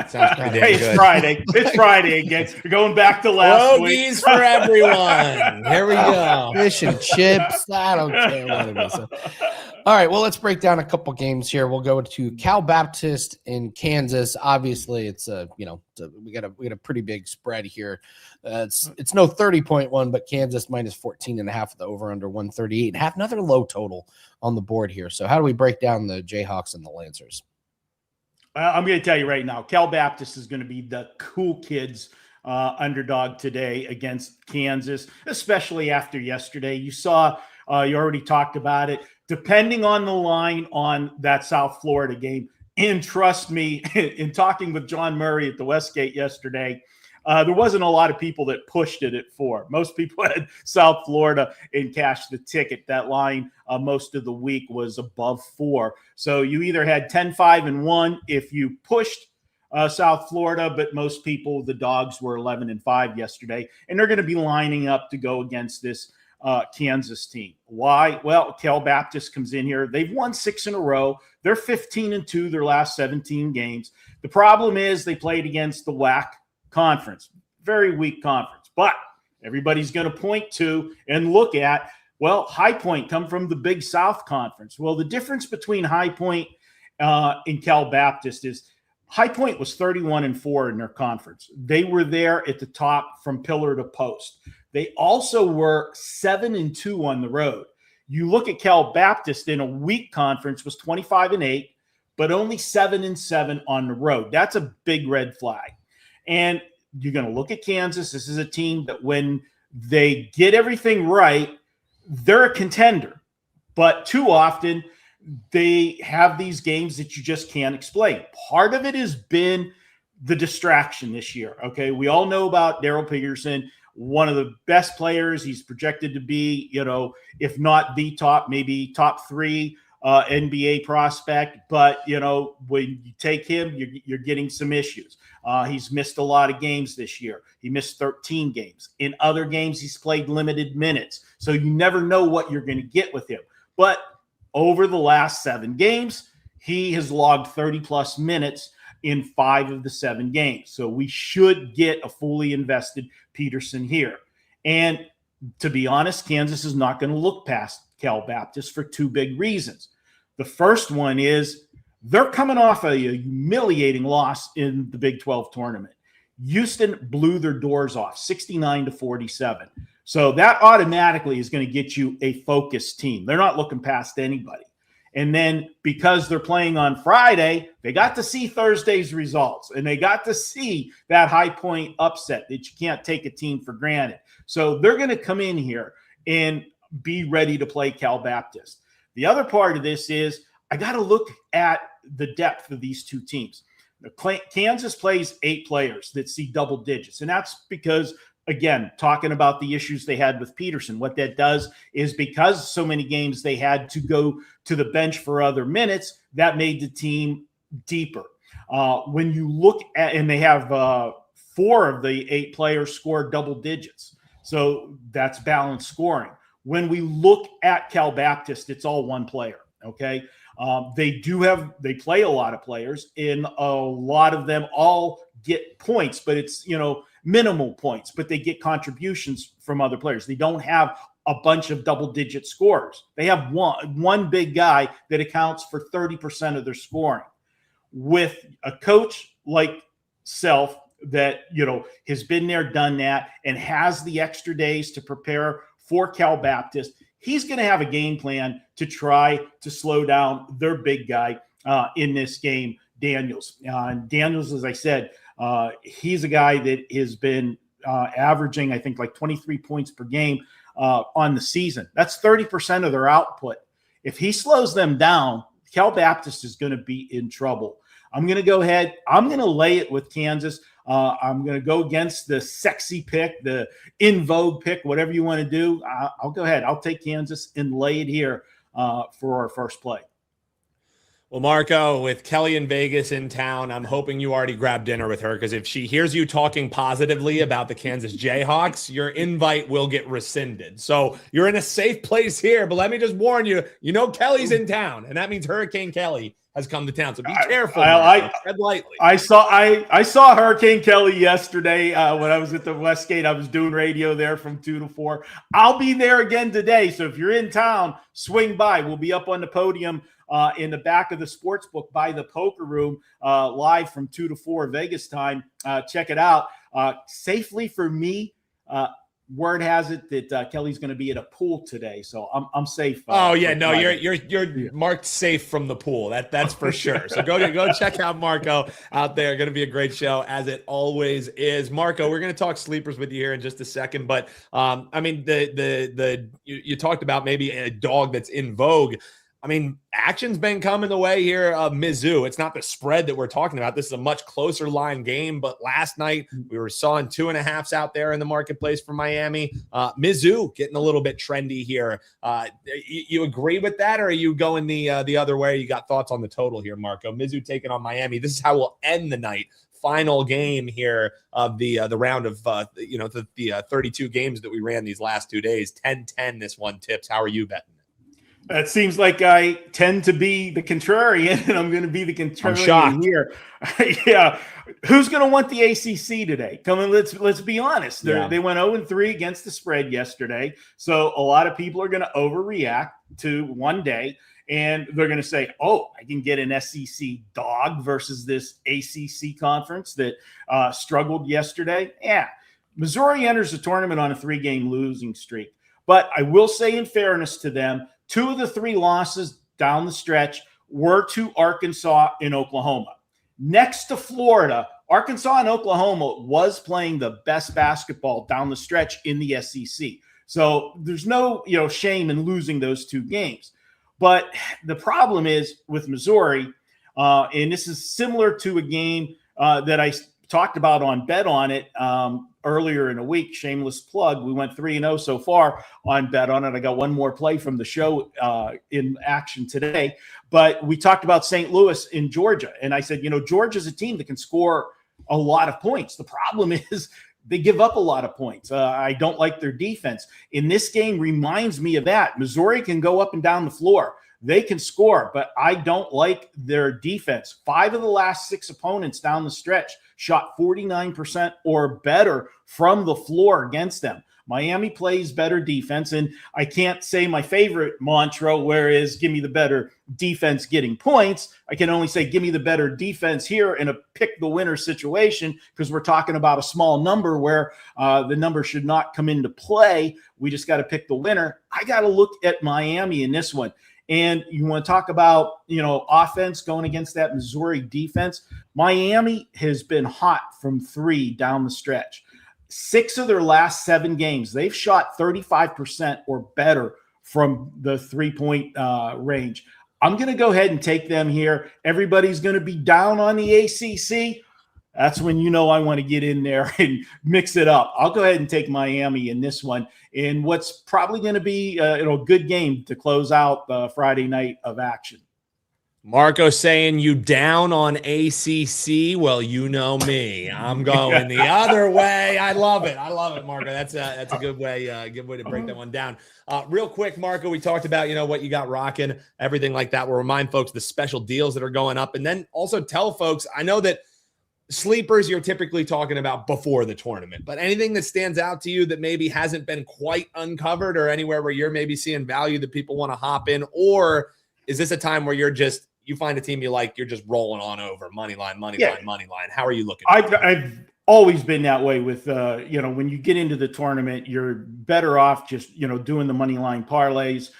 Sounds pretty Hey, good. it's Friday. It's Friday again. We're going back to last week. Hoagies for everyone. Here we go. Fish and chips. I don't care what it is. All right, well, let's break down a couple games here. We'll go to Cal Baptist in Kansas. Obviously, it's we got a pretty big spread here. It's no 30-point one, but Kansas minus 14.5 the over under 138.5. Another low total on the board here. So how do we break down the Jayhawks and the Lancers? I'm going to tell you right now, Cal Baptist is going to be the cool kids underdog today against Kansas, especially after yesterday. You saw, you already talked about it, depending on the line on that South Florida game. And trust me, in talking with John Murray at the Westgate yesterday, there wasn't a lot of people that pushed it at 4. Most people had South Florida and cashed the ticket. That line most of the week was above 4. So you either had 10-5-1 if you pushed South Florida, but most people, the dogs, were 11-5 yesterday, and they're going to be lining up to go against this Kansas team. Why? Well, Cal Baptist comes in here. They've won 6 in a row. They're 15-2 their last 17 games. The problem is they played against the WAC conference, very weak conference, but everybody's going to point to and look at, well, High Point come from the Big South Conference. Well, the difference between High Point and Cal Baptist is High Point was 31-4 in their conference. They were there at the top from pillar to post. They also were 7-2 on the road. You look at Cal Baptist in a weak conference was 25-8, but only 7-7 on the road. That's a big red flag. And you're going to look at Kansas. This is a team that when they get everything right, they're a contender. But too often, they have these games that you just can't explain. Part of it has been the distraction this year. Okay, we all know about Daryl Peterson, one of the best players. He's projected to be, if not the top, maybe top 3 NBA prospect. But, when you take him, you're getting some issues. He's missed a lot of games this year. He missed 13 games. In other games, he's played limited minutes. So you never know what you're going to get with him. But over the last 7 games, he has logged 30-plus minutes in 5 of the 7 games. So we should get a fully invested Peterson here. And to be honest, Kansas is not going to look past Cal Baptist for 2 big reasons. The first one is they're coming off a humiliating loss in the Big 12 tournament. Houston blew their doors off, 69-47. So that automatically is going to get you a focused team. They're not looking past anybody. And then because they're playing on Friday, they got to see Thursday's results, and they got to see that High Point upset that you can't take a team for granted. So they're going to come in here and be ready to play Cal Baptist. The other part of this is I got to look at the depth of these 2 teams. Kansas plays 8 players that see double digits, and that's because again, talking about the issues they had with Peterson, what that does is because so many games they had to go to the bench for other minutes, that made the team deeper. When you look at, and they have 4 of the 8 players scored double digits. So that's balanced scoring. When we look at Cal Baptist, it's all one player. Okay. They play a lot of players, and a lot of them all get points, but it's, minimal points, but they get contributions from other players. They don't have a bunch of double-digit scorers. They have one big guy that accounts for 30% of their scoring. With a coach like Self that, has been there, done that, and has the extra days to prepare for Cal Baptist, he's going to have a game plan to try to slow down their big guy in this game, Daniels. Daniels, as I said, he's a guy that has been averaging, I think, like 23 points per game on the season. That's 30% of their output. If he slows them down, Cal Baptist is going to be in trouble. I'm going to go ahead. I'm going to lay it with Kansas. I'm going to go against the sexy pick, the in vogue pick, whatever you want to do. I'll go ahead. I'll take Kansas and lay it here for our first play. Well, Marco, with Kelly in Vegas in town, I'm hoping you already grabbed dinner with her, because if she hears you talking positively about the Kansas Jayhawks, your invite will get rescinded. So you're in a safe place here, but let me just warn you, Kelly's in town, and that means Hurricane Kelly has come to town. So be careful. Tread lightly. I saw Hurricane Kelly yesterday when I was at the Westgate. I was doing radio there from 2 to 4. I'll be there again today. So if you're in town, swing by. We'll be up on the podium in the back of the sports book by the poker room, live from 2 to 4 Vegas time. Check it out. Safely for me, word has it that Kelly's going to be at a pool today, so I'm safe. You're marked safe from the pool. That's for sure. So go check out Marco out there. Going to be a great show, as it always is. Marco, we're going to talk sleepers with you here in just a second, but you talked about maybe a dog that's in vogue. Action's been coming the way here of Mizzou. It's not the spread that we're talking about. This is a much closer line game, but last night we were sawing 2.5s out there in the marketplace for Miami. Mizzou getting a little bit trendy here. You agree with that, or are you going the other way? You got thoughts on the total here, Marco? Mizzou taking on Miami. This is how we'll end the night. Final game here of the round of the 32 games that we ran these last 2 days. 10-10 this one tips. How are you betting? That seems like I tend to be the contrarian, and I'm going to be the contrarian here. Yeah. Who's going to want the ACC today? Come on, let's be honest. They went 0-3 against the spread yesterday. So a lot of people are going to overreact to one day, and they're going to say, oh, I can get an SEC dog versus this ACC conference that struggled yesterday. Yeah. Missouri enters the tournament on a 3-game losing streak. But I will say, in fairness to them, 2 of the 3 losses down the stretch were to Arkansas and Oklahoma. Next to Florida, Arkansas and Oklahoma was playing the best basketball down the stretch in the SEC. So there's no shame in losing those 2 games. But the problem is with Missouri, and this is similar to a game that I talked about on Bet On It earlier in the week. Shameless plug. We went 3-0 so far on Bet On It. I got one more play from the show in action today. But we talked about St. Louis in Georgia. And I said, Georgia's a team that can score a lot of points. The problem is they give up a lot of points. I don't like their defense. In this game reminds me of that. Missouri can go up and down the floor. They can score, but I don't like their defense. 5 of the last 6 opponents down the stretch shot 49% or better from the floor against them. Miami plays better defense, and I can't say my favorite mantra, whereas give me the better defense getting points. I can only say give me the better defense here in a pick the winner situation, because we're talking about a small number where the number should not come into play. We just got to pick the winner. I got to look at Miami in this one. And you want to talk about, offense going against that Missouri defense. Miami has been hot from 3 down the stretch. 6 of their last 7 games, they've shot 35% or better from the 3-point range. I'm going to go ahead and take them here. Everybody's going to be down on the ACC. That's when you know I want to get in there and mix it up. I'll go ahead and take Miami in this one, in what's probably going to be a good game to close out the Friday night of action. Marco saying you down on ACC. Well, you know me. I'm going the other way. I love it. I love it, Marco. That's a good way to break that one down. Real quick, Marco, we talked about, what you got rocking, everything like that. We'll remind folks the special deals that are going up. And then also tell folks, I know that sleepers you're typically talking about before the tournament, but anything that stands out to you that maybe hasn't been quite uncovered, or anywhere where you're maybe seeing value that people want to hop in, or is this a time where you find a team you like, you're just rolling on over money line? How are you looking? I've always been that way with, when you get into the tournament, you're better off just, doing the money line parlays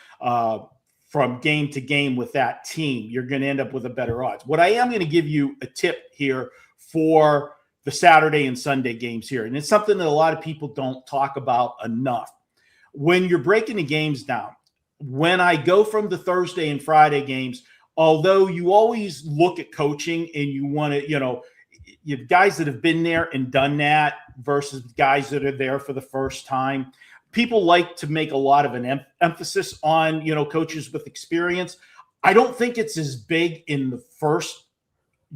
from game to game with that team. You're going to end up with a better odds. What I am going to give you a tip here for the Saturday and Sunday games here, and it's something that a lot of people don't talk about enough. When you're breaking the games down, when I go from the Thursday and Friday games, although you always look at coaching and you want to, you have guys that have been there and done that versus guys that are there for the first time. People like to make a lot of an emphasis on, coaches with experience. I don't think it's as big in the first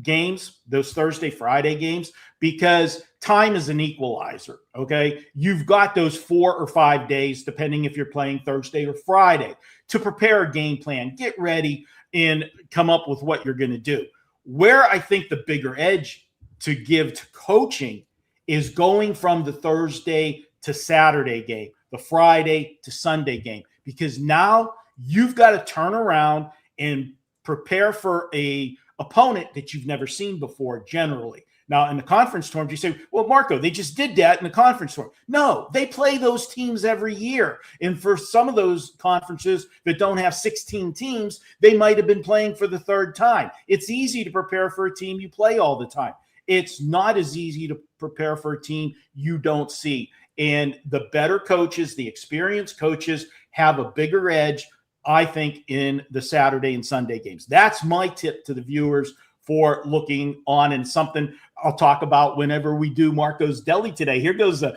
games, those Thursday, Friday games, because time is an equalizer. Okay. You've got those 4 or 5 days, depending if you're playing Thursday or Friday, to prepare a game plan, get ready, and come up with what you're going to do. Where I think the bigger edge to give to coaching is going from the Thursday to Saturday game, the Friday to Sunday game, because now you've got to turn around and prepare for a opponent that you've never seen before generally. Now, in the conference tournament, you say, well, Marco, they just did that in the conference tournament. No, they play those teams every year. And for some of those conferences that don't have 16 teams, they might have been playing for the third time. It's easy to prepare for a team you play all the time. It's not as easy to prepare for a team you don't see. And the better coaches, the experienced coaches, have a bigger edge, I think, in the Saturday and Sunday games. That's my tip to the viewers for looking on, and something I'll talk about whenever we do Marco's Deli today. Here goes a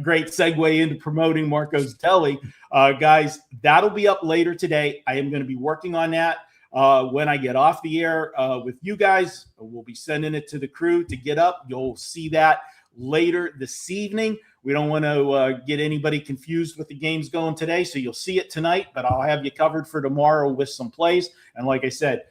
great segue into promoting Marco's Deli. Guys, that'll be up later today. I am going to be working on that when I get off the air with you guys. We'll be sending it to the crew to get up. You'll see that later this evening. We don't want to get anybody confused with the games going today, so you'll see it tonight, but I'll have you covered for tomorrow with some plays. And like I said,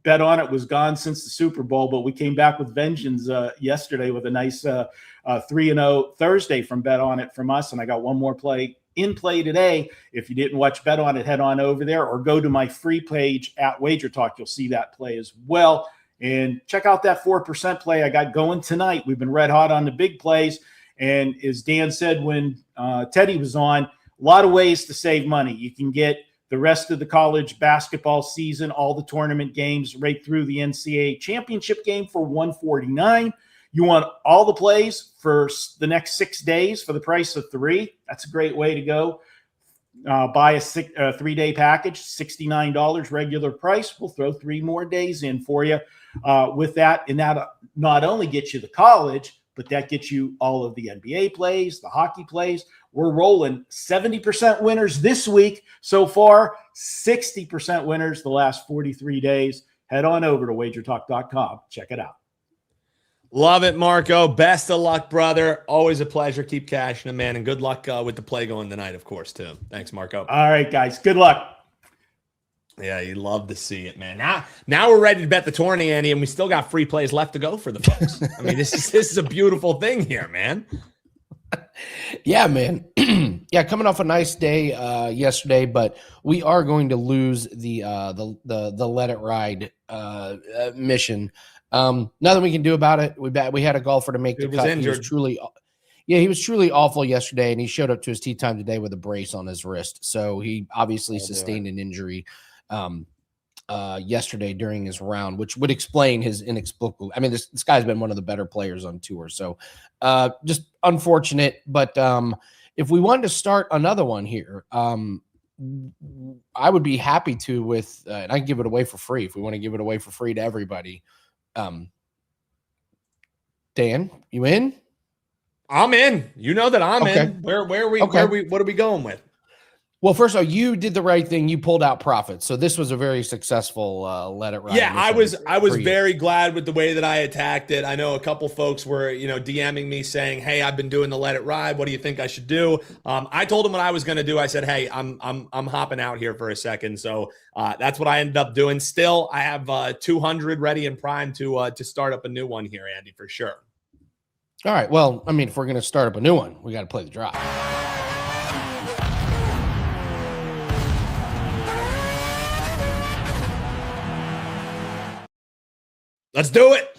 Bet On It was gone since the Super Bowl, but we came back with vengeance yesterday with a nice 3-0 Thursday from Bet On It from us. And I got one more play in play today. If you didn't watch Bet On It, head on over there or go to my free page at WagerTalk. You'll see that play as well. And check out that 4% play I got going tonight. We've been red hot on the big plays. And as Dan said when Teddy was on, a lot of ways to save money. You can get the rest of the college basketball season, all the tournament games, right through the NCAA championship game for $149. You want all the plays for the next 6 days for the price of 3. That's a great way to go. Buy a 3-day package, $69 regular price. We'll throw 3 more days in for you with that. And that not only gets you the college, but that gets you all of the NBA plays, the hockey plays. We're rolling 70% winners this week so far, 60% winners the last 43 days. Head on over to wagertalk.com. Check it out. Love it, Marco. Best of luck, brother. Always a pleasure. Keep cashing it, man. And good luck with the play going tonight, of course, too. Thanks, Marco. All right, guys. Good luck. Yeah, you love to see it, man. Now we're ready to bet the tourney, Andy, and we still got free plays left to go for the folks. I mean, this is a beautiful thing here, man. Yeah, man. Yeah, coming off a nice day yesterday, but we are going to lose the Let It Ride mission. Nothing we can do about it. We had a golfer to make the cut. He was truly awful yesterday, and he showed up to his tee time today with a brace on his wrist. So he obviously sustained an injury yesterday during his round, which would explain his inexplicable. I mean, this guy's been one of the better players on tour. So just unfortunate. But if we wanted to start another one here, I would be happy to with, and I can give it away for free if we want to give it away for free to everybody. Dan, you in? I'm in. You know that I'm in. Where are we? Okay. What are we going with? Well, first of all, you did the right thing. You pulled out profits. So this was a very successful let it ride. Yeah, I was very glad with the way that I attacked it. I know a couple folks were, DMing me saying, "Hey, I've been doing the let it ride. What do you think I should do?" I told them what I was going to do. I said, "Hey, I'm hopping out here for a second." So that's what I ended up doing. Still, I have 200 ready and primed to start up a new one here, Andy, for sure. All right. Well, I mean, if we're going to start up a new one, we got to play the drop. Let's do it.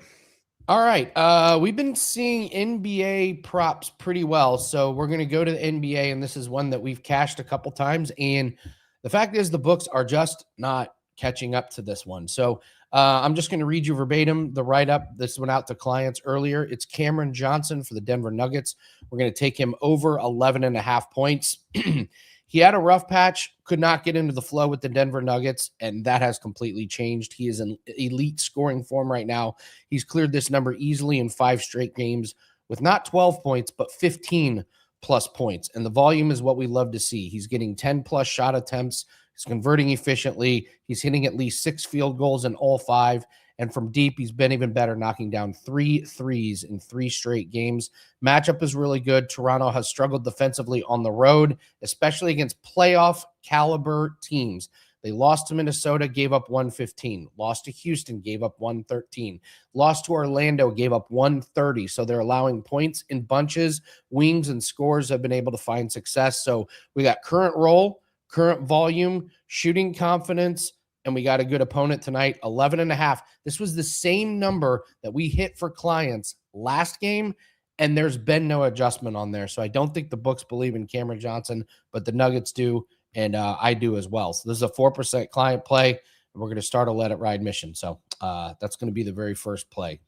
All right. We've been seeing NBA props pretty well. So we're going to go to the NBA, and this is one that we've cashed a couple times. And the fact is the books are just not catching up to this one. So I'm just going to read you verbatim the write-up. This went out to clients earlier. It's Cameron Johnson for the Denver Nuggets. We're going to take him over 11.5 points. He had a rough patch, could not get into the flow with the Denver Nuggets, and that has completely changed. He is in elite scoring form right now. He's cleared this number easily in 5 straight games with not 12 points, but 15 plus points. And the volume is what we love to see. He's getting 10 plus shot attempts. He's converting efficiently. He's hitting at least 6 field goals in all 5. And from deep, he's been even better, knocking down 3 threes in 3 straight games. Matchup is really good. Toronto has struggled defensively on the road, especially against playoff caliber teams. They lost to Minnesota, gave up 115. Lost to Houston, gave up 113. Lost to Orlando, gave up 130. So they're allowing points in bunches. Wings and scores have been able to find success. So we got current role, current volume, shooting confidence, and we got a good opponent tonight, 11.5. This was the same number that we hit for clients last game, and there's been no adjustment on there. So I don't think the books believe in Cameron Johnson, but the Nuggets do, and I do as well. So this is a 4% client play, and we're going to start a let it ride mission. So that's going to be the very first play.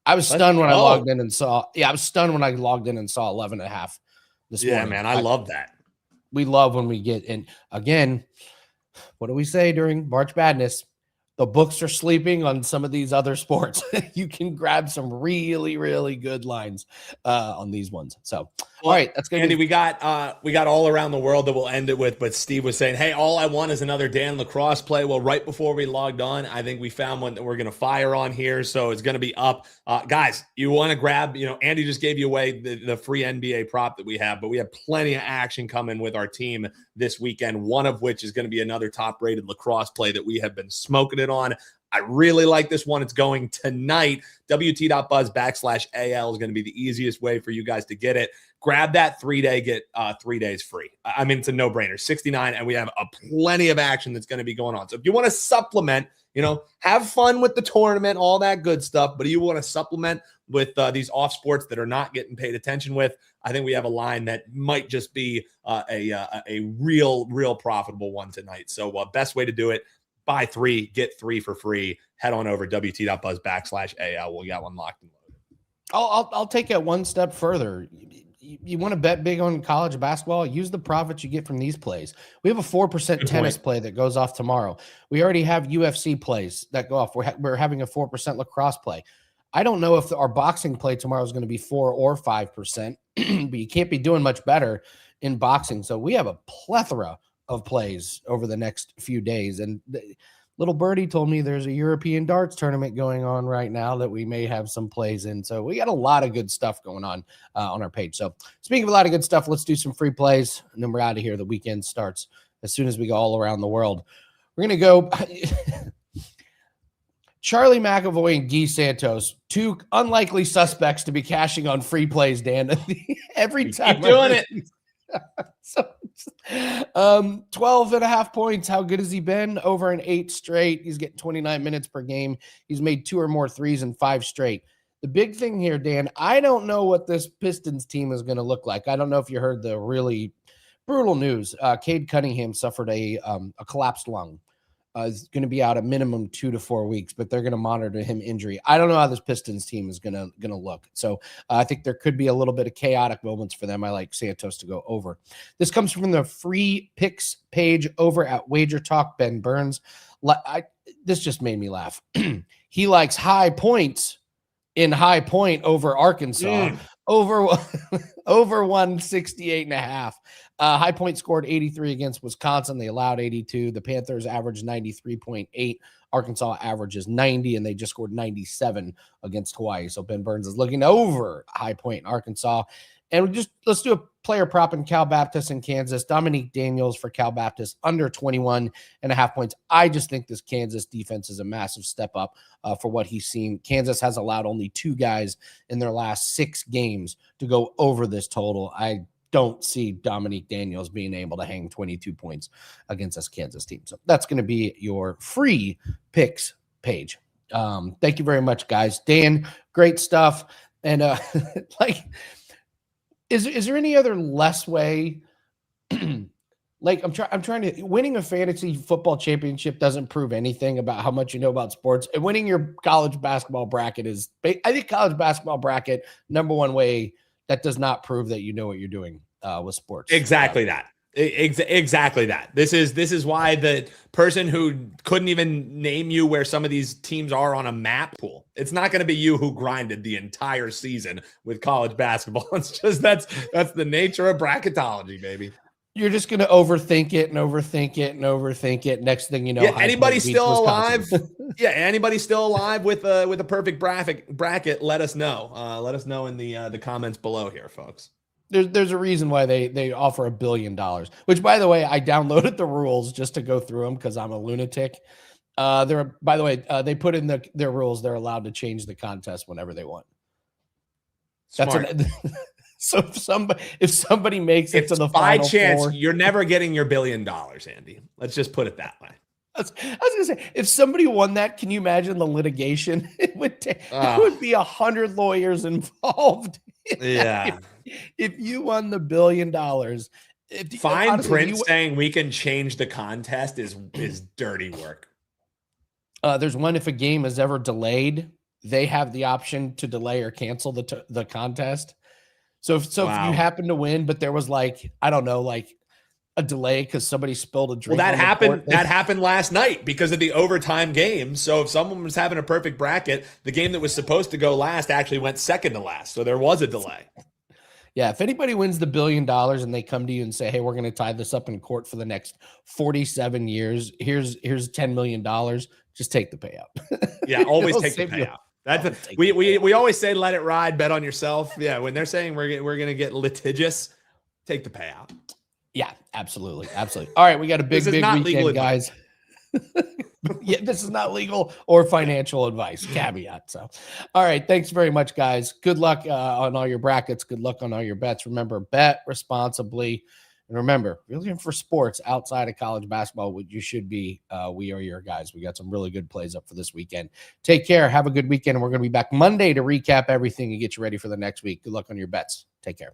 I was stunned when I logged in and saw. Yeah, I was stunned when I logged in and saw 11.5 this morning. Yeah, man, I love that. We love when we get in. Again, what do we say during March Madness? The books are sleeping on some of these other sports. You can grab some really, really good lines on these ones. So, all right, that's good. Andy, we got all around the world that we'll end it with. But Steve was saying, "Hey, all I want is another Dan Lacrosse play." Well, right before we logged on, I think we found one that we're going to fire on here, so it's going to be up. Guys, you want to grab? Andy just gave you away the free NBA prop that we have, but we have plenty of action coming with our team this weekend. One of which is going to be another top-rated lacrosse play that we have been smoking it on. I really like this one. It's going tonight. WT.buzz/AL is going to be the easiest way for you guys to get it. Grab that 3-day, get 3 days free. I mean, it's a no-brainer. 69, and we have plenty of action that's going to be going on. So if you want to supplement, have fun with the tournament, all that good stuff, but you want to supplement with these off sports that are not getting paid attention with, I think we have a line that might just be a real profitable one tonight. So best way to do it, buy 3, get 3 for free. Head on over WT.buzz/AL. We got one locked and loaded. I'll take it one step further. You want to bet big on college basketball? Use the profits you get from these plays. We have a 4% tennis play that goes off tomorrow. We already have UFC plays that go off. We're having a 4% lacrosse play. I don't know if our boxing play tomorrow is going to be 4 or 5%, but you can't be doing much better in boxing. So we have a plethora of plays over the next few days. And little birdie told me there's a European darts tournament going on right now that we may have some plays in. So we got a lot of good stuff going on our page. So speaking of a lot of good stuff, let's do some free plays, and then we're out of here. The weekend starts as soon as we go all around the world. We're going to go Charlie McAvoy and Guy Santos, 2 unlikely suspects to be cashing on free plays, Dan. Every time. Keep doing it. So 12.5 points. How good has he been? Over an 8 straight. He's getting 29 minutes per game. He's made 2 or more threes in 5 straight. The big thing here, Dan, I don't know what this Pistons team is going to look like. I don't know if you heard the really brutal news. Cade Cunningham suffered a collapsed lung. Is going to be out a minimum 2 to 4 weeks, but they're going to monitor him injury. I don't know how this Pistons team is going to look. So I think there could be a little bit of chaotic moments for them. I like Santos to go over. This comes from the free picks page over at WagerTalk. Ben Burns. This just made me laugh. He likes high points in High Point over Arkansas, over 168.5. High Point scored 83 against Wisconsin. They allowed 82. The Panthers averaged 93.8. Arkansas averages 90, and they just scored 97 against Hawaii. So Ben Burns is looking over High Point in Arkansas. And let's do a player prop in Cal Baptist in Kansas. Dominique Daniels for Cal Baptist under 21.5 points. I just think this Kansas defense is a massive step up for what he's seen. Kansas has allowed only 2 guys in their last 6 games to go over this total. I don't see Dominique Daniels being able to hang 22 points against this Kansas team. So that's going to be your free picks page. Thank you very much, guys. Dan, great stuff. And Is there any other less way? Like I'm trying to winning a fantasy football championship doesn't prove anything about how much you know about sports. And winning your college basketball bracket is, I think, college basketball bracket number one way that does not prove that you know what you're doing with sports. Exactly that. Exactly that. This is why the person who couldn't even name you where some of these teams are on a map pool, it's not going to be you who grinded the entire season with college basketball. It's just that's the nature of bracketology, baby. You're just going to overthink it and overthink it and overthink it. Next thing you know, yeah, anybody still alive? Yeah, anybody still alive with a perfect bracket? Let us know. Let us know in the comments below here, folks. There's a reason why they offer $1 billion, which, by the way, I downloaded the rules just to go through them because I'm a lunatic. By the way, they put in their rules. They're allowed to change the contest whenever they want. Smart. So if somebody makes it to the final by chance, four, you're never getting your $1 billion, Andy. Let's just put it that way. I was gonna say, if somebody won that, can you imagine the litigation? It would be 100 lawyers involved. Yeah. If you won the $1 billion, fine print saying we can change the contest is dirty work. There's one, if a game is ever delayed, they have the option to delay or cancel the contest. So if you happen to win, but there was a delay because somebody spilled a drink. Well, that happened last night because of the overtime game. So if someone was having a perfect bracket, the game that was supposed to go last actually went second to last. So there was a delay. Yeah, if anybody wins the $1 billion and they come to you and say, "Hey, we're going to tie this up in court for the next 47 years. Here's $10 million. Just take the payout." Yeah, always take the payout. We always say, let it ride, bet on yourself. Yeah, when they're saying we're going to get litigious, take the payout. Yeah, absolutely. All right, we got a big weekend, guys. Yeah, this is not legal or financial advice. Caveat. So, all right, thanks very much, guys. Good luck on all your brackets. Good luck on all your bets. Remember, bet responsibly. And remember, if you're looking for sports outside of college basketball, what you should be, we are your guys. We got some really good plays up for this weekend. Take care. Have a good weekend. And we're going to be back Monday to recap everything and get you ready for the next week. Good luck on your bets. Take care.